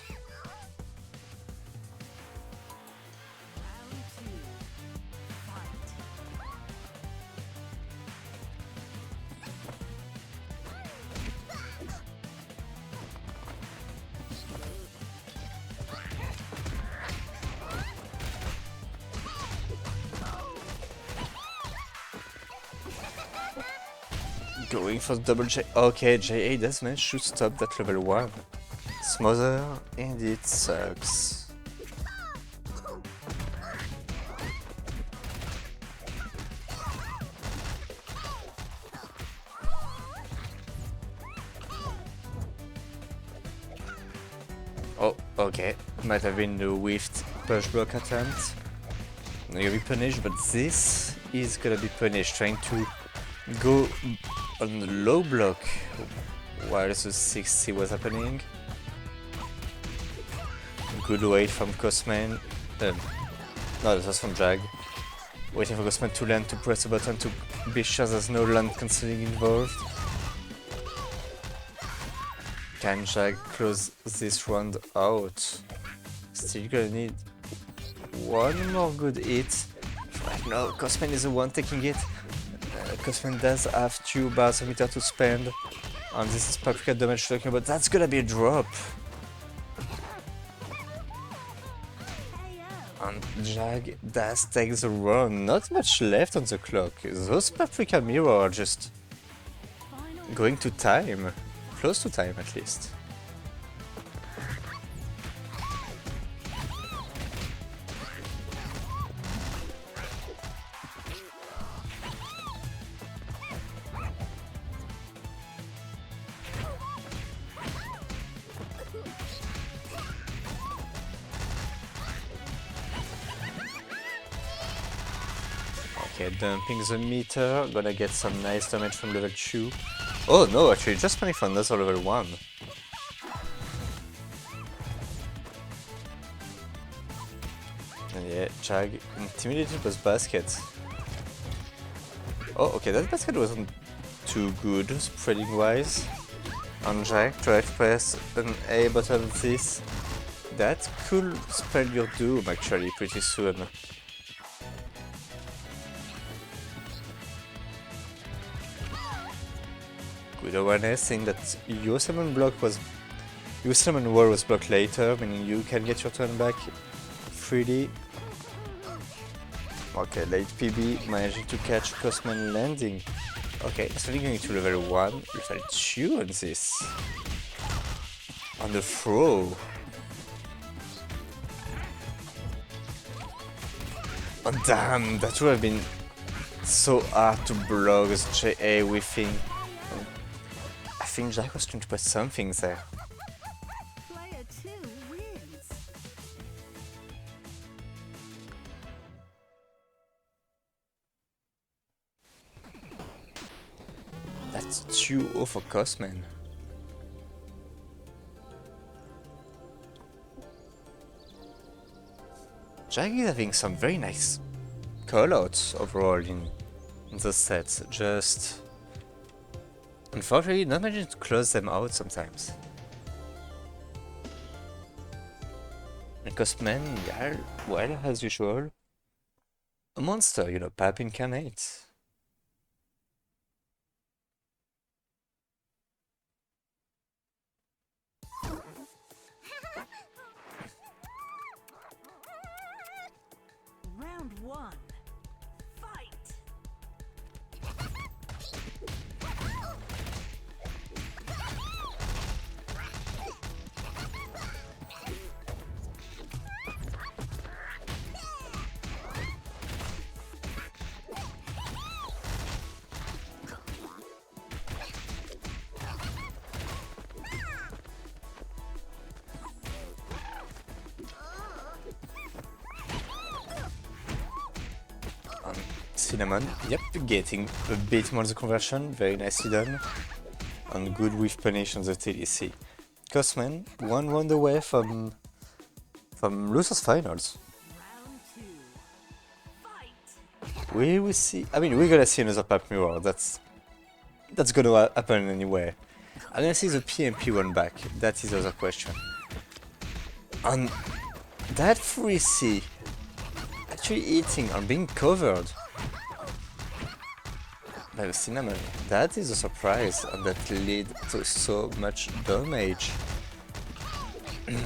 Going for the double J. Okay, JA does manage to stop that level 1. Smother, and it sucks. Okay, might have been the whiffed push block attempt. Not gonna be punished, but this is gonna be punished. Trying to go on the low block while the 60 was happening. Good wait from Cosman. No, that was from Jag. Waiting for Cosman to land to press the button to be sure there's no land cancelling involved. Can Jag close this round out? Still gonna need one more good hit. Right now, Cosman is the one taking it. Cosman does have 2 bars of meter to spend. And this is Paprika damage talking about. That's gonna be a drop. And Jag does take the run. Not much left on the clock. Those Paprika mirror are just going to time. Close to time at least. Okay, dumping the meter, gonna get some nice damage from level 2. Oh no, actually just panic for another level 1. And yeah, Jag intimidated with basket. Oh, okay, that basket wasn't too good, spreading wise. And Jag tried to press an A button this. That could spell your doom actually pretty soon. Good awareness, saying that your summon wall was blocked later, meaning you can get your turn back freely. Okay, late PB, managing to catch Cosman landing. Okay, slowly going to level 1, level 2 on this. On the throw. Oh damn, that would have been so hard to block this JA whiffing. I think Jag was trying to put something there. Player 2 wins. That's 2-0 for Cosman. Jag is having some very nice callouts overall in the set. Just unfortunately not managing to close them out sometimes. And Cosman, yeah, well, as usual, a monster, you know, Pap incarnate. Round 1. Fight. Cinnamon, yep, getting a bit more the conversion, very nicely done. And good with punish on the TDC. Cosman, 1 round away from losers finals. Round 2. Fight. We will see. I mean, we're gonna see another Pap mirror. That's gonna happen anyway. I'm gonna see the PMP one back. That is the other question. And that 3C actually eating and being covered by the Cinnamon. That is a surprise, and that lead to so much damage. And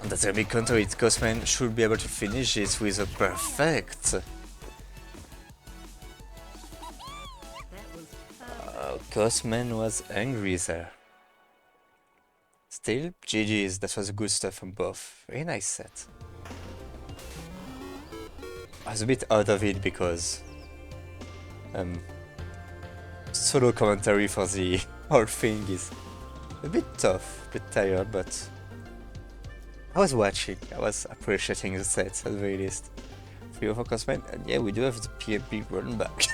that's a big counter hit. Cosman should be able to finish this with a perfect. That was Cosman was angry there. Still, GG's, that was good stuff from both. Very nice set. I was a bit out of it because solo commentary for the whole thing is A bit tough, a bit tired, but I was watching, I was appreciating the sets at the very least. 304 Cosman, and yeah, we do have the PMP run back.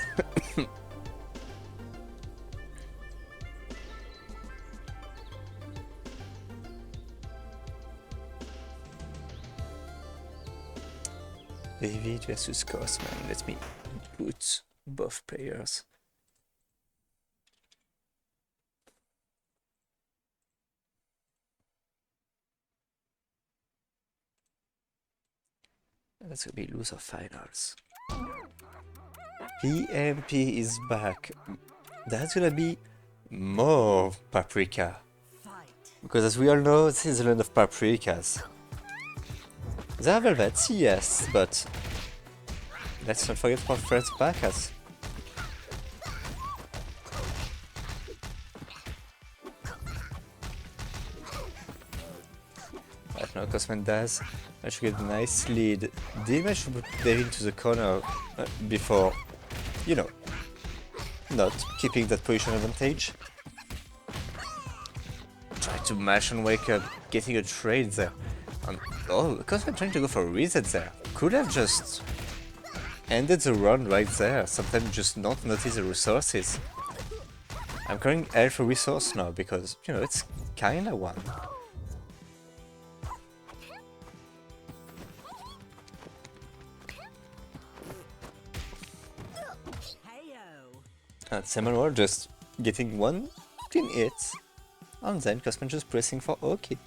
David versus Cosman. Let me put both players. That's gonna be loser finals. PMP is back. That's gonna be more paprika. Because as we all know, this is a land of paprikas. There are velvets, yes, but let's not forget about Fred's Bacchus. Right now, Cosman does manage to get a nice lead. Did manage to put David into the corner before, you know, not keeping that position advantage. Try to mash and wake up, getting a trade there. Oh, Cosman trying to go for a reset there. Could have just ended the run right there. Sometimes just not notice the resources. I'm calling L for resource now because, you know, it's kinda one. And Samuel just getting one clean hit. And then Cosman just pressing for OK.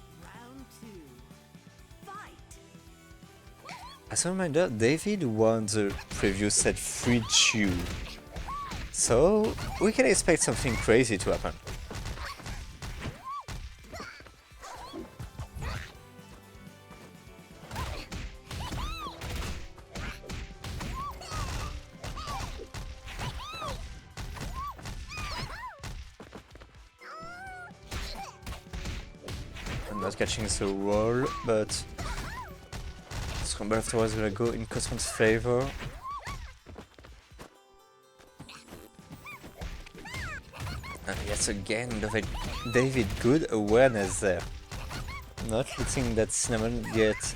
As a reminder, David won the previous set 3-2, so we can expect something crazy to happen. I'm not catching the roll, but Scramble afterwards gonna go in Cosman's favor. And yet again, David, good awareness there. Not letting that cinnamon get,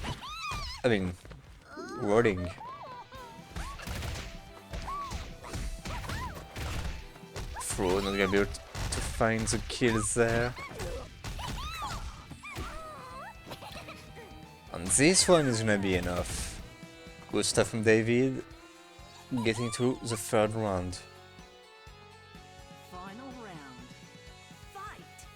rolling. Throw, not gonna be able to find the kills there. And this one is gonna be enough. Good stuff from David, getting to the third round. Final round. Fight.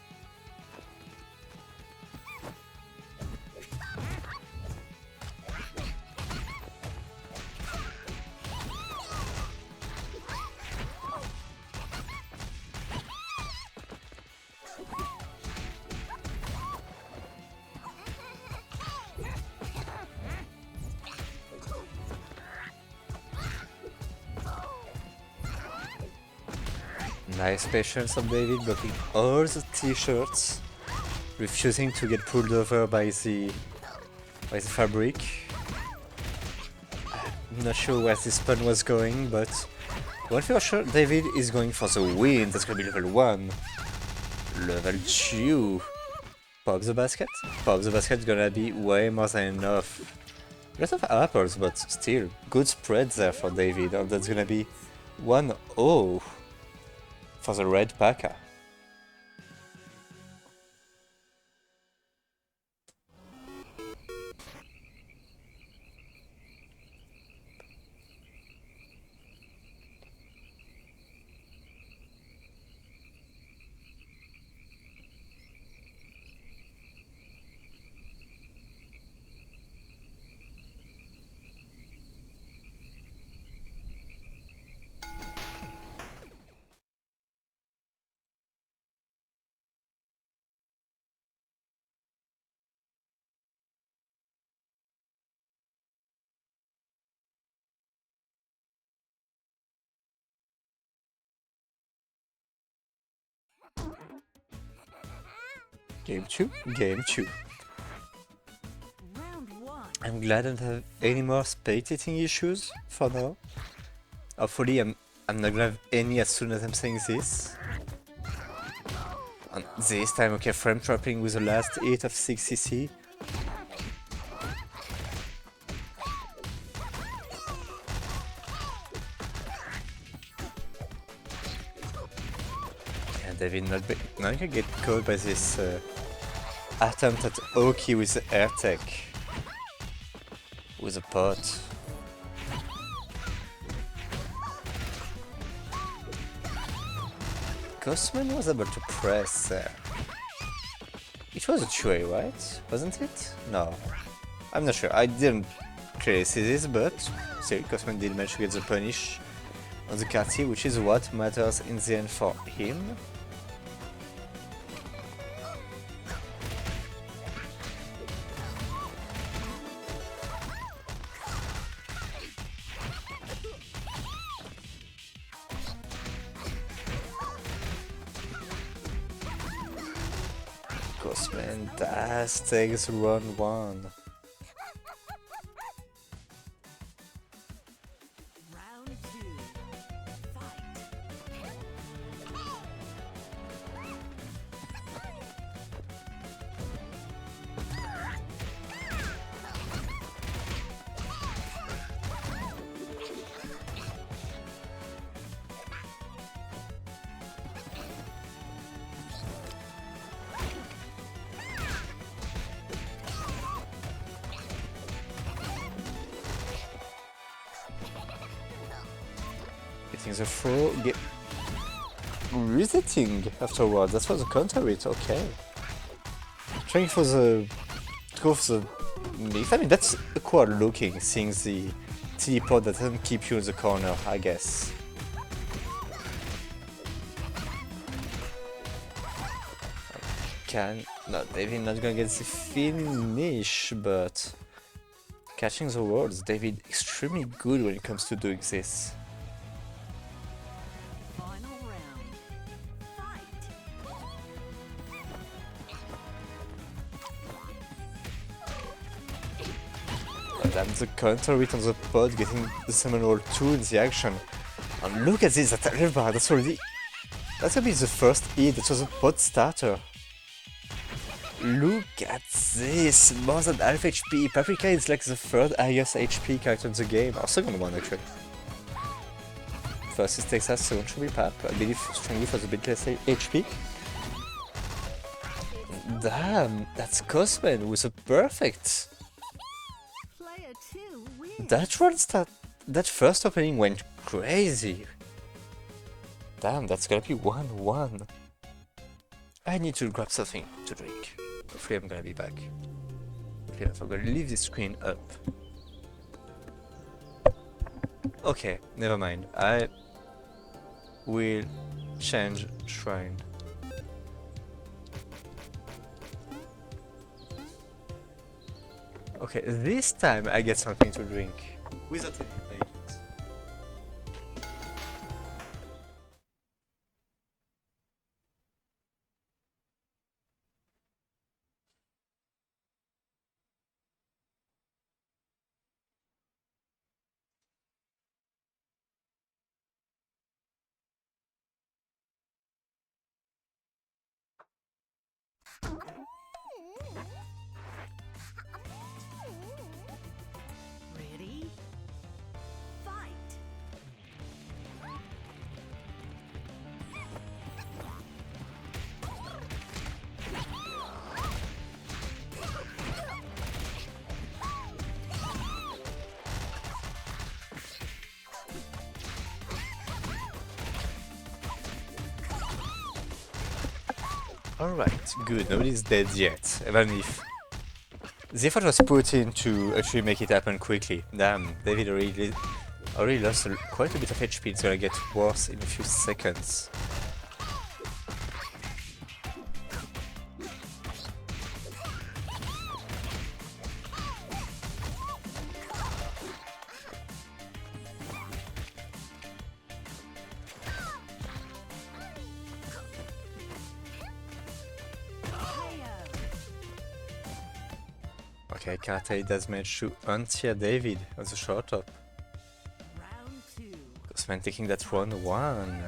Nice patience of David, blocking all the t-shirts, refusing to get pulled over by the fabric. I'm not sure where this pun was going, but one thing for sure, David is going for the win. That's gonna be level 1. Level 2. Pop the basket. Pop the basket gonna be way more than enough. A lot of apples, but still, good spread there for David, and that's gonna be 1-0 for the red Paca. Game 2, game 2. Round 1. I'm glad I don't have any more spectating issues for now. Hopefully I'm not gonna have any as soon as I'm saying this. And this time, okay, frame trapping with the last hit of 6cc. And David not gonna get caught by this attempt at Oki with the air tech. With a pot. Ghostman was able to press there. It was a 2A, right? Wasn't it? No. I'm not sure. I didn't clearly see this, but still, Ghostman did manage to get the punish on the Cartier, which is what matters in the end for him. Ghostman does takes round 1. Round 2. Fight. Getting the throw, resetting afterwards. That was a counter hit, okay. Trying for the to go for the mix. I mean, that's quite looking, seeing the teleport that doesn't keep you in the corner, I guess. No, David not gonna get the finish, but catching the words, David extremely good when it comes to doing this. Final round. Fight. Damn, the counter hit on the pod, getting the summon roll 2 in the action. And look at this, that level bar, that's gonna be the first hit, that was a pod starter. Look at this, more than half HP. Paprika is like the third highest HP character in the game, or second one actually. First is Texas, second should be Pap, I believe strongly for the bit less HP. Damn, that's Cosman with a perfect. Player 2 wins. That first opening went crazy. Damn, that's gonna be 1-1. I need to grab something to drink. Hopefully I'm gonna be back. Okay, I'm gonna leave this screen up. Okay, never mind. I will change shrine. Okay, this time I get something to drink. Without any late. Ready? Fight. Alright, good, nobody's dead yet, even if the effort was put in to actually make it happen quickly. Damn, David already lost quite a bit of HP, it's gonna get worse in a few seconds. Okay, Karate does manage to untier David on the short top. Round 2. Cosman taking that round 1.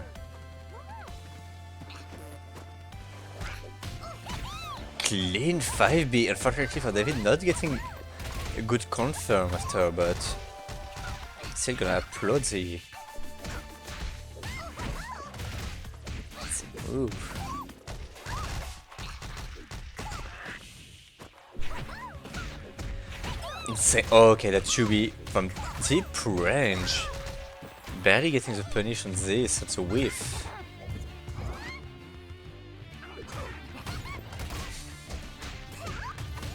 clean 5B. Unfortunately for David, not getting a good confirm after, but still gonna applaud the move. Insane. Okay, that should be from deep range. Barely getting the punish on this. That's a whiff.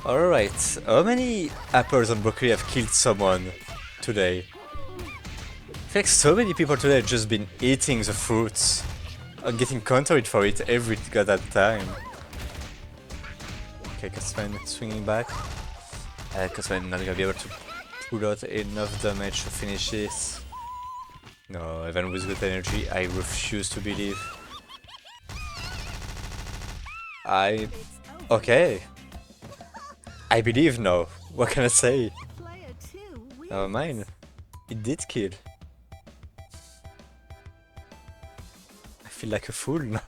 Alright, how many apples and broccoli have killed someone today? I feel like so many people today have just been eating the fruits and getting countered for it every goddamn time. Okay, Castman swinging back. Castman not gonna be able to pull out enough damage to finish this. No, even with good energy, I refuse to believe. Okay. I believe now. What can I say? Player 2 wins. Never mind. It did kill. I feel like a fool now.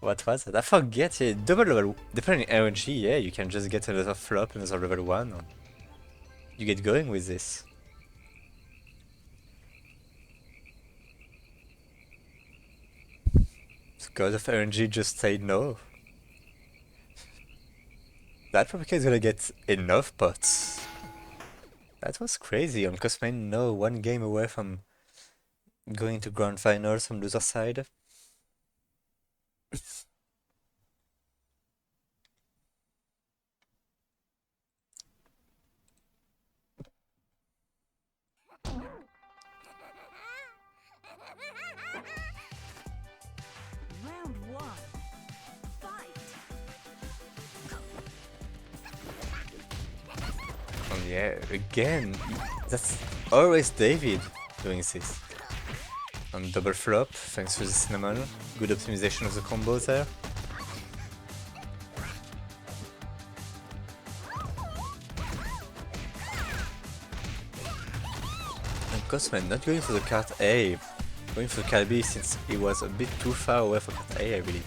What was it? I forget. Yeah, double level. Depending on RNG, yeah, you can just get another flop, another level 1. You get going with this. The god of RNG just say no. That probably is gonna get enough pots. That was crazy. On Cosman, no, 1 game away from going to grand finals on the other side. Round 1. Fight. And yeah, again, that's always David doing this. On double flop, thanks to the cinnamon. Good optimization of the combo there. And Cosman not going for the card A, going for the card B since he was a bit too far away for card A, I believe.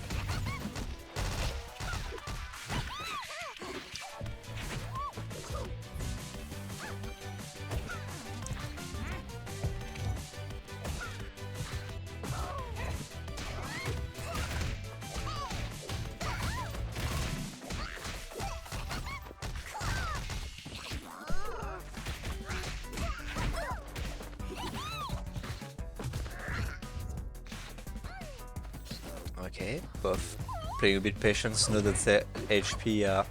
Okay, both playing a bit patience, know that their HP are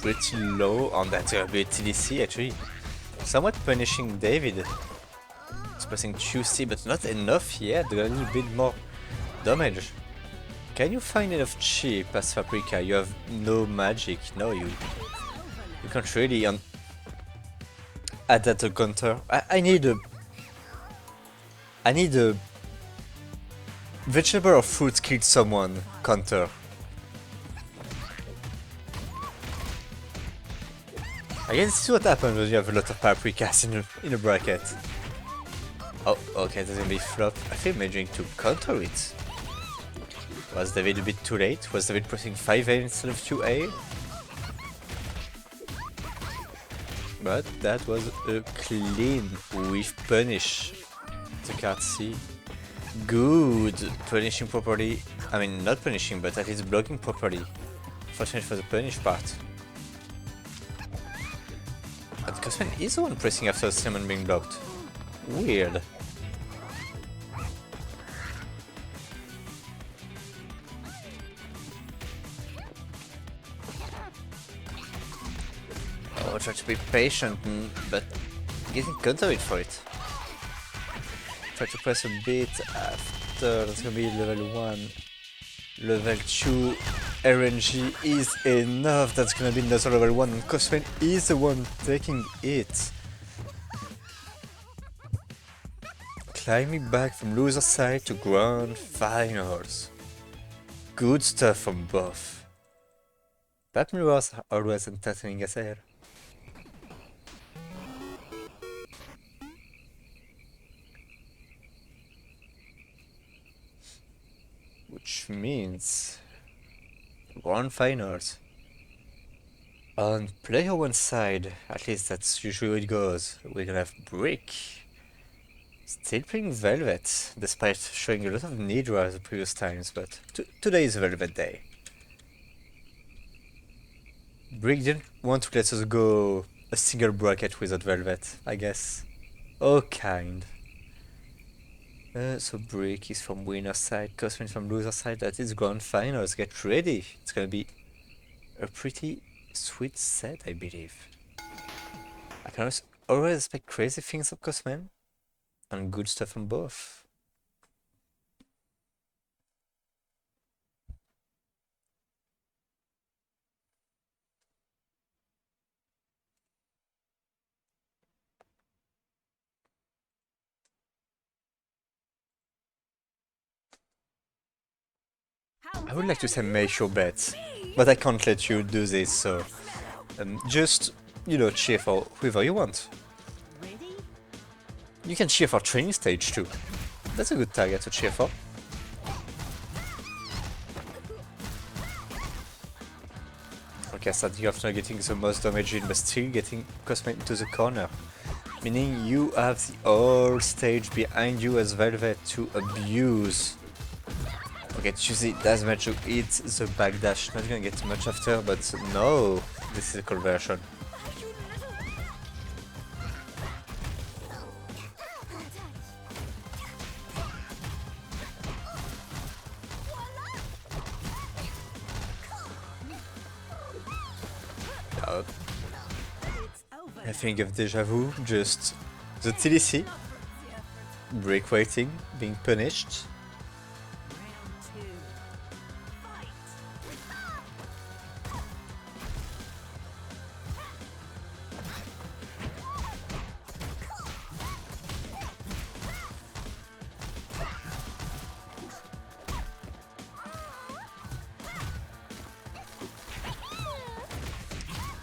pretty low on that TDC actually. Somewhat punishing David. He's pressing 2C, but not enough yet. They're gonna need a bit more damage. Can you find enough chi past Paprika? You have no magic. No, you can't really add that to counter. I need a vegetable or fruit killed someone counter. I guess this is what happens when you have a lot of paprikas in a bracket. Oh, okay, that's gonna be flop. I think managing to counter it. Was David a bit too late? Was David pressing 5A instead of 2A? But that was a clean with punish. The card C. Good! Punishing properly. I mean, not punishing, but at least blocking properly. Fortunately for the punish part. But Cosman is the one pressing after the cinnamon being blocked. Weird. I'll try to be patient, but getting countered for it. Try to press a bit after, that's gonna be level 1. Level 2 RNG is enough, that's gonna be another level 1, and Cosman is the one taking it. Climbing back from loser side to grand finals. Good stuff from both. Batman was always entertaining as hell. Which means Grand finals. On player one side, at least that's usually how it goes, we're gonna have Brick. Still playing Velvet, despite showing a lot of Nidra the previous times, but today is Velvet Day. Brick didn't want to let us go a single bracket without Velvet, I guess. Oh, kind. So Brick is from winner side, Cosmin from loser side. That is grand finals. Get ready. It's gonna be a pretty sweet set, I believe. I can always expect crazy things of Cosmin and good stuff from both. I would like to say make your bets, but I can't let you do this, so just, you know, cheer for whoever you want. Ready? You can cheer for training stage too. That's a good target to cheer for. Okay, starting off not getting the most damage in, but still getting Cosmin into the corner. Meaning you have the whole stage behind you as Velvet to abuse. Okay, Tuesday does manage to hit the backdash. Not gonna get much after, but no, this is a conversion. It's over. I think of deja vu, just the TDC, break waiting, being punished. Round two. Fight.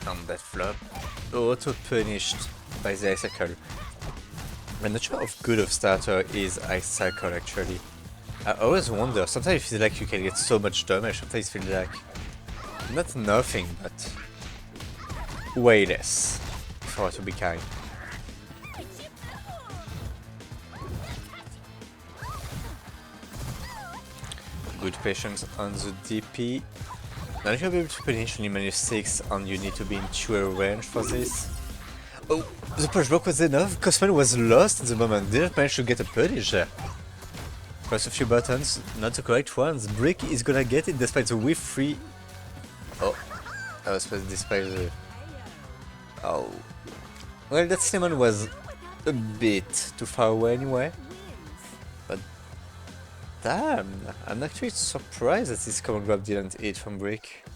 On that flop, auto punished by the Ice Cycle. I'm not sure how good of starter is Ice Cycle actually. I always wonder, sometimes it feels like you can get so much damage, sometimes it feels like not nothing, but way less, if I were to be kind. Good patience on the DP. Now you'll be able to punish only -6 and you need to be in 2 range for this. Oh, the push block was enough. Cosman was lost at the moment, didn't manage to get a punish there. Press a few buttons, not the correct ones. Brick is gonna get it despite the whiff free. Oh, I was supposed to despite the. Oh. Well, that cinnamon was a bit too far away anyway. But damn, I'm actually surprised that this command grab didn't hit from Brick.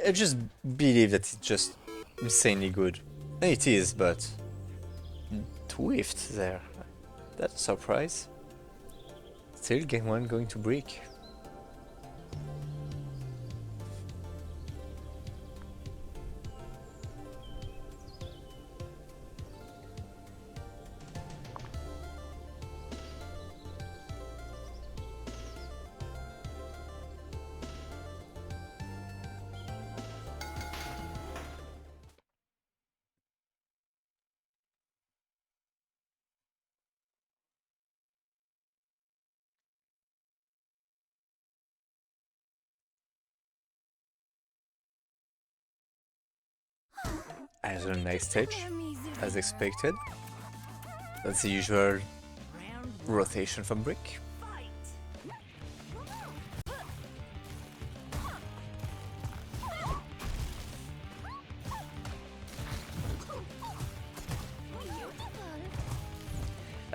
I just believe that it's just insanely good. And it is, but whiffed there. That's a surprise. Still game 1 going to Brick. As a nice stage, as expected. That's the usual Round rotation from Brick.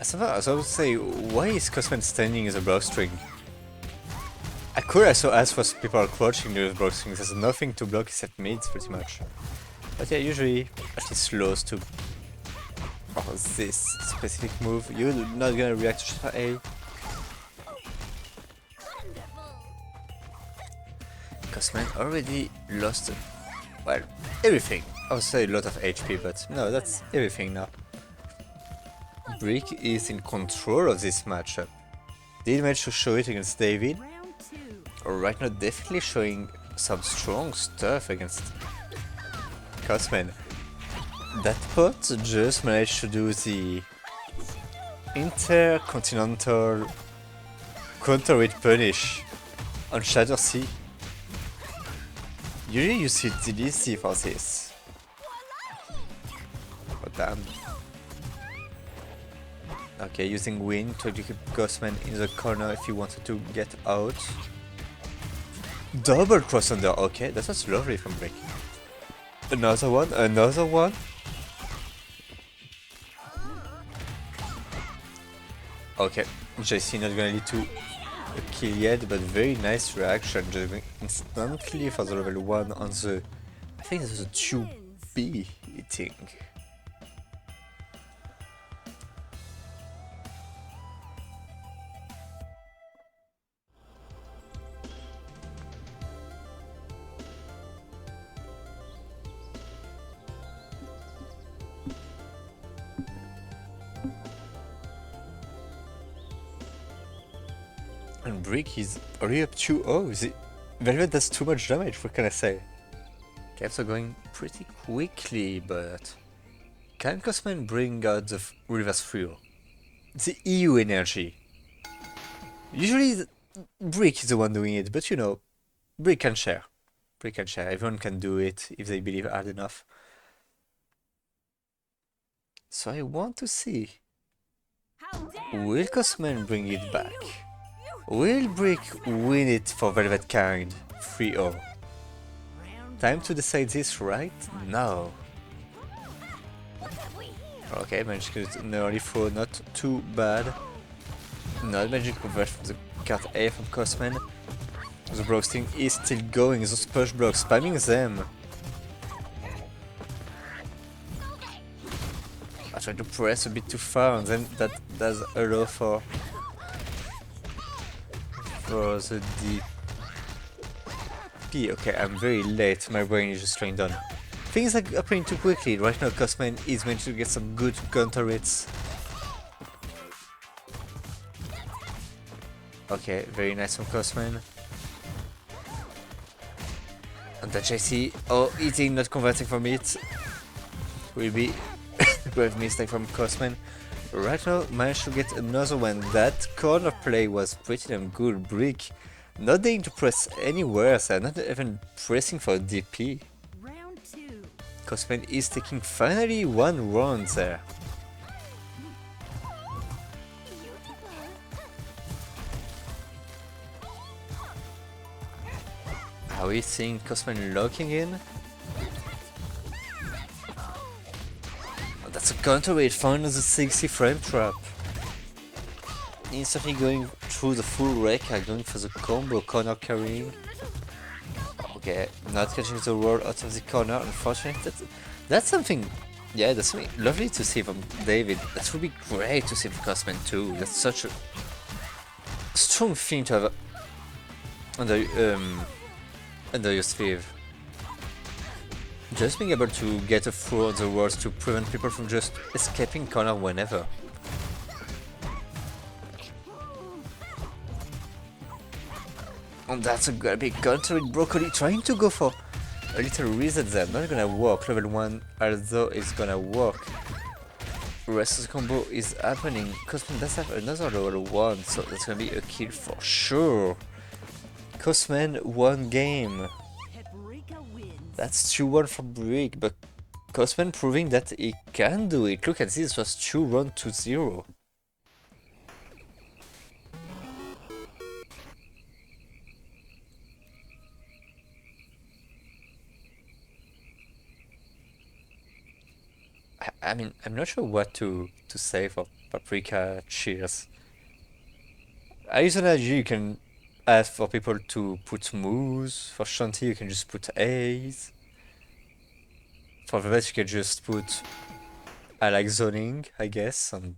fight. As I would say, why is Cosman standing as a block string? I could also ask for people crouching near the block string, there's nothing to block except mids pretty much. But yeah, usually at least slows to this specific move. You're not gonna react to shot A. Cosman already lost, well, everything. I would say a lot of HP, but no, that's everything now. Brick is in control of this matchup. Did manage to show it against David. Round two. right now definitely showing some strong stuff against Cosman. That pot just managed to do the intercontinental counter with punish on Shadow Sea. Usually you see DDC for this. Oh damn. Okay, using wind to keep Cosman in the corner if you wanted to get out. Double cross under, okay, that was lovely from Break. Another one, another one. Okay, JC not gonna lead to a kill yet, but very nice reaction, just going instantly for the level 1 on the... I think this was a 2B hitting. And Brick is already up 2-0. The Velvet does too much damage, what can I say? Caps are going pretty quickly, but... Can Cosman bring out the reverse fuel? The EU energy. Usually Brick is the one doing it, but you know, Brick can share. Brick can share, everyone can do it if they believe hard enough. So I want to see, will Cosman bring it back? Will Brick win it for Velvet Kind 3-0? Time to decide this right now. Okay, managed to get an early throw, not too bad. Not magic convert from the card A from Cosman. The roasting is still going, those push blocks, spamming them. I tried to press a bit too far and then that does allow for the DP. Okay, I'm very late, my brain is just slowing down. Things are happening too quickly. Right now Cosman is managed to get some good counter hits. Okay, very nice from Cosman. And the JC, oh, eating, not converting from it. Will be a grave mistake from Cosman. Right now, managed to get another one. That corner play was pretty damn good. Brick, not needing to press anywhere, so not even pressing for DP. Round 2. Cosman is taking finally one round there. Are we seeing Cosman locking in? Oh, that's a counter weight, found the 60 frame trap. Instantly going through the full Reka, going for the combo, corner carrying. Okay, not catching the roll out of the corner, unfortunately. That's something, yeah, that's something lovely to see from David. That would be great to see from Cosman too. That's such a strong thing to have under your sleeve. Just being able to get through the walls to prevent people from just escaping corner whenever. And that's a big counter with Broccoli trying to go for a little reset there. Not gonna work. Level 1, although it's gonna work. Rest of the combo is happening. Cosman does have another level 1, so that's gonna be a kill for sure. Cosman one game. Paprika wins. That's 2-1 for Brick, but Cosman proving that he can do it. Look at this, it was 2-1 to 0. I mean, I'm not sure what to say for Paprika Cheers. I use an idea you can ask for people to put moves. For Shanti you can just put A's. For Velvet you can just put I like zoning, I guess, and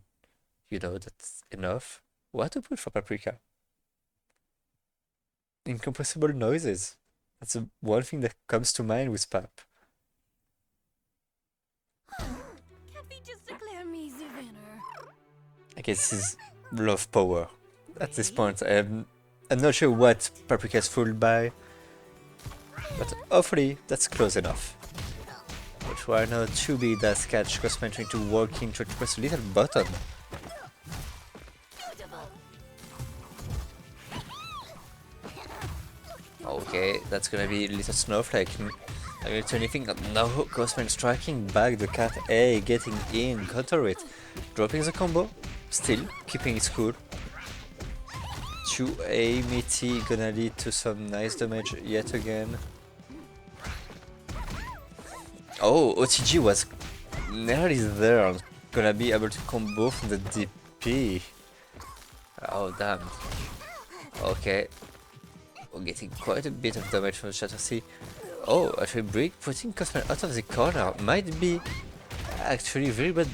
you know, that's enough. What to put for Paprika? Incompressible noises. That's the one thing that comes to mind with Pap. Can't we just declare me the winner? I guess this is love power. At this point, I'm not sure what Paprika's fooled by, but hopefully that's close enough. We'll try now to be that catch Cosman trying to walk in, trying to press a little button. Okay, that's gonna be a little snowflake. I'm gonna do anything. No, Cosman striking back the cat A, getting in, counter it, dropping the combo, still keeping it cool. 2A meaty gonna lead to some nice damage yet again. Oh, OTG was nearly there. Gonna be able to combo from the DP. Oh damn. Okay. We're getting quite a bit of damage from Shatter C. Oh, actually Brick putting Cosman out of the corner might be actually very bad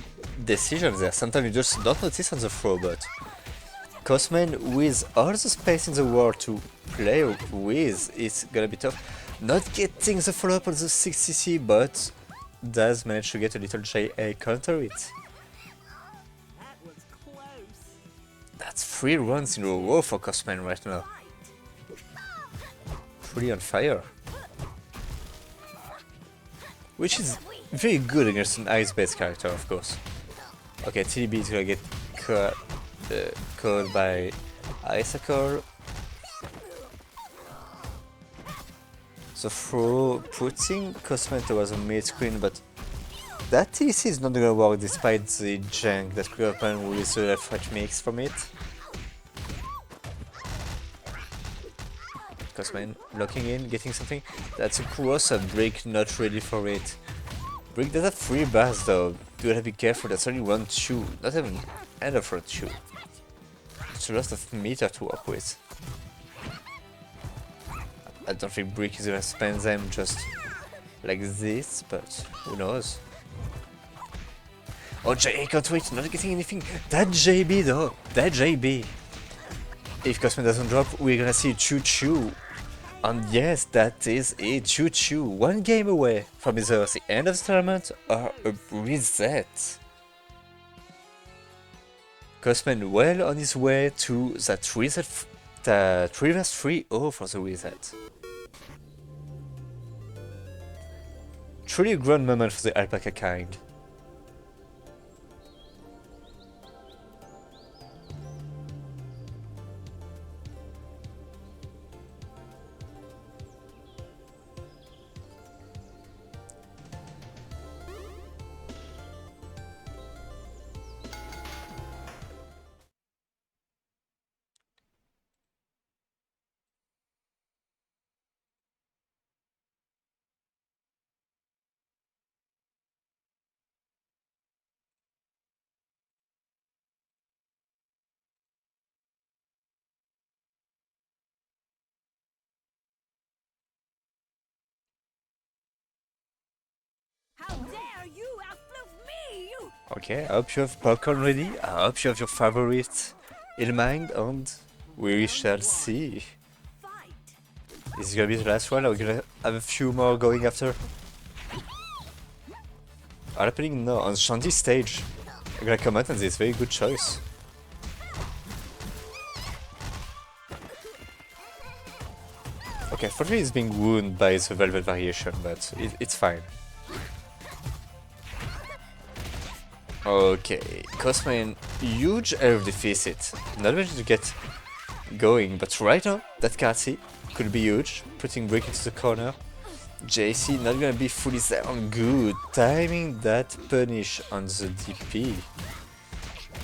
decision there. Sometimes you just don't notice on the throw, but Cosman with all the space in the world to play with, it's gonna be tough. Not getting the follow-up on the 6cc, but does manage to get a little JA counter it. That was close. That's 3 runs in a row for Cosman right now. Pretty on fire. Which is very good against an ice-based character, of course. Okay, TDB is gonna get caught by Icicle. So throw putting Cosman towards a mid screen, but that TC is not gonna work despite the jank that could happen with the left right mix from it. Cosman locking in, getting something. That's a cross-up. Brick not ready for it. Brick does have 3 bars though. Do have to be careful, that's only 1-2, not even end of round 2. It's a lot of meter to work with. I don't think Brick is gonna spend them just like this, but who knows. Oh, JA can't wait, not getting anything. That JB though, that JB. If Cosman doesn't drop, we're gonna see 2-2. And yes, that is a 2-2. 1 game away from either the end of the tournament or a reset. Cosman well on his way to that reset, that reverse 3-0 for the reset. Truly a grand moment for the alpaca kind. How dare you outflip me, you! Okay, I hope you have popcorn ready. I hope you have your favorite in mind, and we shall see. Fight! Is this gonna be the last one? Are we gonna have a few more going after? Are happening? No, on Shandy's stage. I'm gonna comment on this, very good choice. Okay, fortunately he's being wounded by the Velvet variation, but it's fine. Okay, Cosman, huge air of deficit. Not managed to get going, but right now, that Katsi could be huge, putting Brick into the corner. JC not gonna be fully sound good, timing that punish on the DP.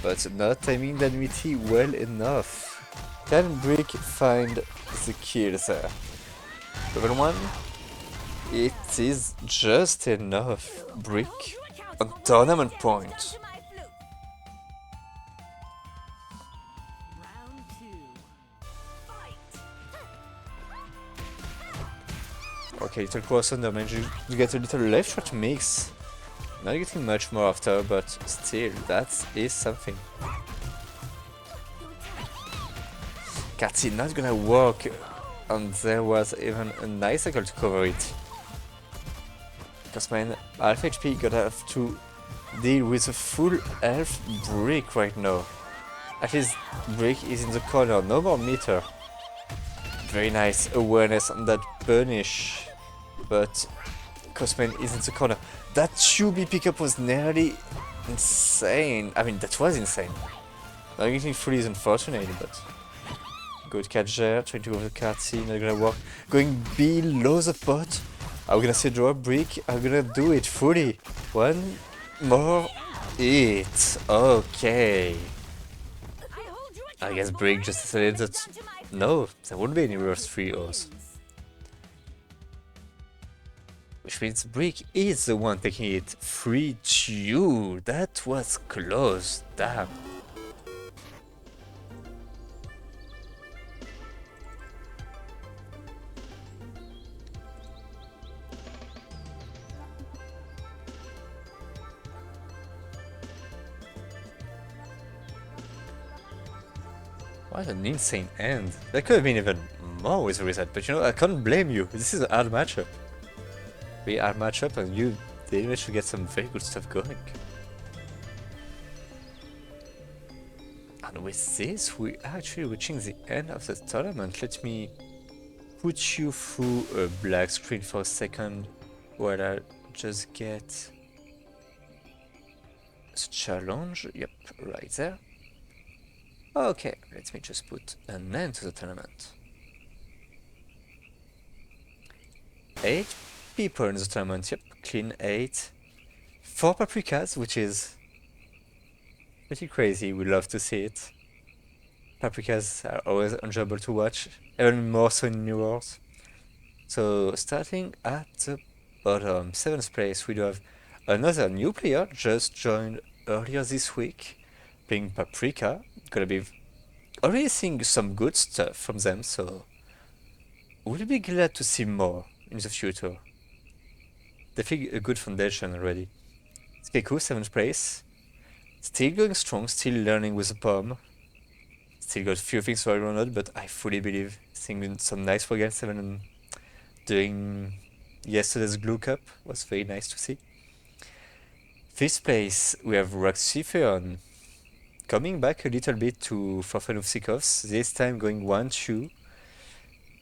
But not timing that meaty well enough. Can Brick find the kill there? Level 1? It is just enough. Brick on tournament point. To my flute. Round 2. Fight! Okay, little cross under, managed to get a little left shot mix. Not getting much more after, but still, that is something. Katsi not gonna work, and there was even a nice cycle to cover it. Cosman, half HP, gonna have to deal with a full health Brick right now. At least Brick is in the corner, no more meter. Very nice awareness on that punish. But Cosman is in the corner. That QB pickup was nearly insane. I mean, that was insane. Not getting fully is unfortunate, but good catch there. Trying to go over the card C, not gonna work. Going below the pot. I'm gonna say drop brick. I'm gonna do it fully. One more hit. Okay. I guess brick just decided that no, there wouldn't be any reverse 3-0s. Which means Brick is the one taking it 3-2. That was close. Damn. What an insane end. That could have been even more with the reset, but you know, I can't blame you. This is a hard matchup. Very hard matchup, and you did manage to get some very good stuff going. And with this, we're actually reaching the end of the tournament. Let me put you through a black screen for a second while I just get the challenge. Yep, right there. Okay, let me just put an end to the tournament. 8 people in the tournament, yep, clean 8. 4 paprikas, which is pretty crazy, we love to see it. Paprikas are always enjoyable to watch, even more so in New Worlds. So, starting at the bottom, 7th place, we do have another new player, just joined earlier this week, playing Paprika. Gonna be already seeing some good stuff from them, so we'll be glad to see more in the future. Definitely a good foundation already. Skeku, 7th place. Still going strong, still learning with the palm. Still got a few things to worry on, but I fully believe seeing some nice for game 7 and doing yesterday's Glue Cup was very nice to see. 5th place, we have Roxypheon coming back a little bit to For Fun Hoofsicuffs, this time going 1-2.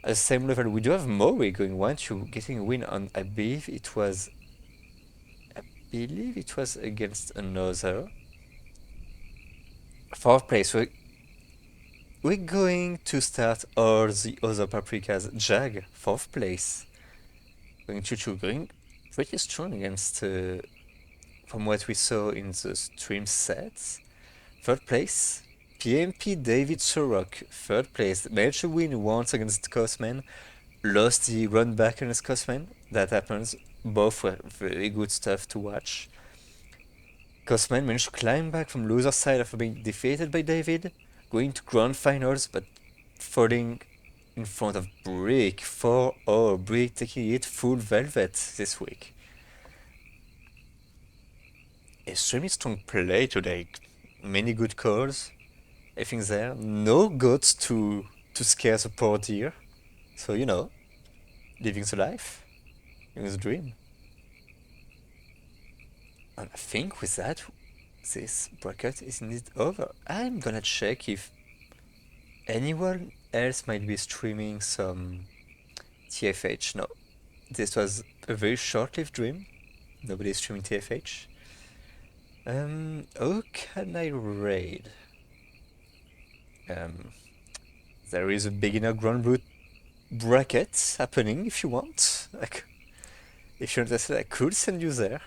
At the same level, we do have Mori going 1-2, getting a win on, I believe it was against another. 4th place, we're going to start all the other paprikas. Jag, 4th place. Going 2-2, going pretty strong against, from what we saw in the stream sets. 3rd place, PMP David Surrock, 3rd place. Managed to win once against Cosman, lost the run back against Cosman. That happens. Both were very good stuff to watch. Cosman managed to climb back from loser side after being defeated by David, going to grand finals, but falling in front of Brick 4-0. Brick taking it full velvet this week. Extremely strong play today. Many good calls. Everything's there. No goats to scare the poor deer. So, you know, living the life, living the dream. And I think with that, this bracket is indeed over. I'm gonna check if anyone else might be streaming some TFH. No, this was a very short-lived dream. Nobody's streaming TFH. How can I raid? There is a beginner Grand Brute bracket happening if you want. Like, if you're interested, I could send you there.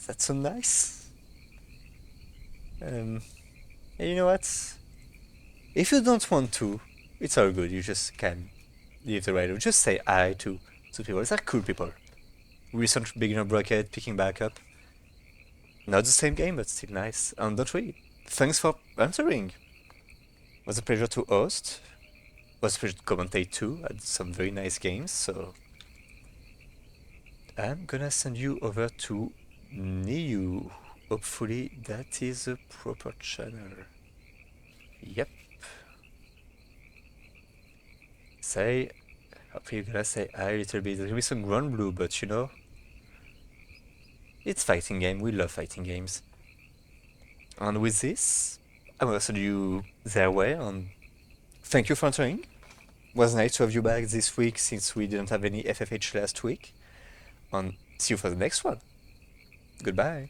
That's so nice. And you know what? If you don't want to, it's all good. You just can leave the raid. Just say hi to people. They're cool people. Recent beginner bracket, picking back up. Not the same game, but still nice. And don't worry. Thanks for answering. Was a pleasure to host. Was a pleasure to commentate too. Had some very nice games, so I'm gonna send you over to Niu. Hopefully that is a proper channel. Yep. Hopefully you're gonna say hi a little bit. There's gonna be some Grand Blue, but you know, it's fighting game. We love fighting games. And with this, I will send you their way, and thank you for answering. Was nice to have you back this week since we didn't have any FFH last week. And see you for the next one. Goodbye.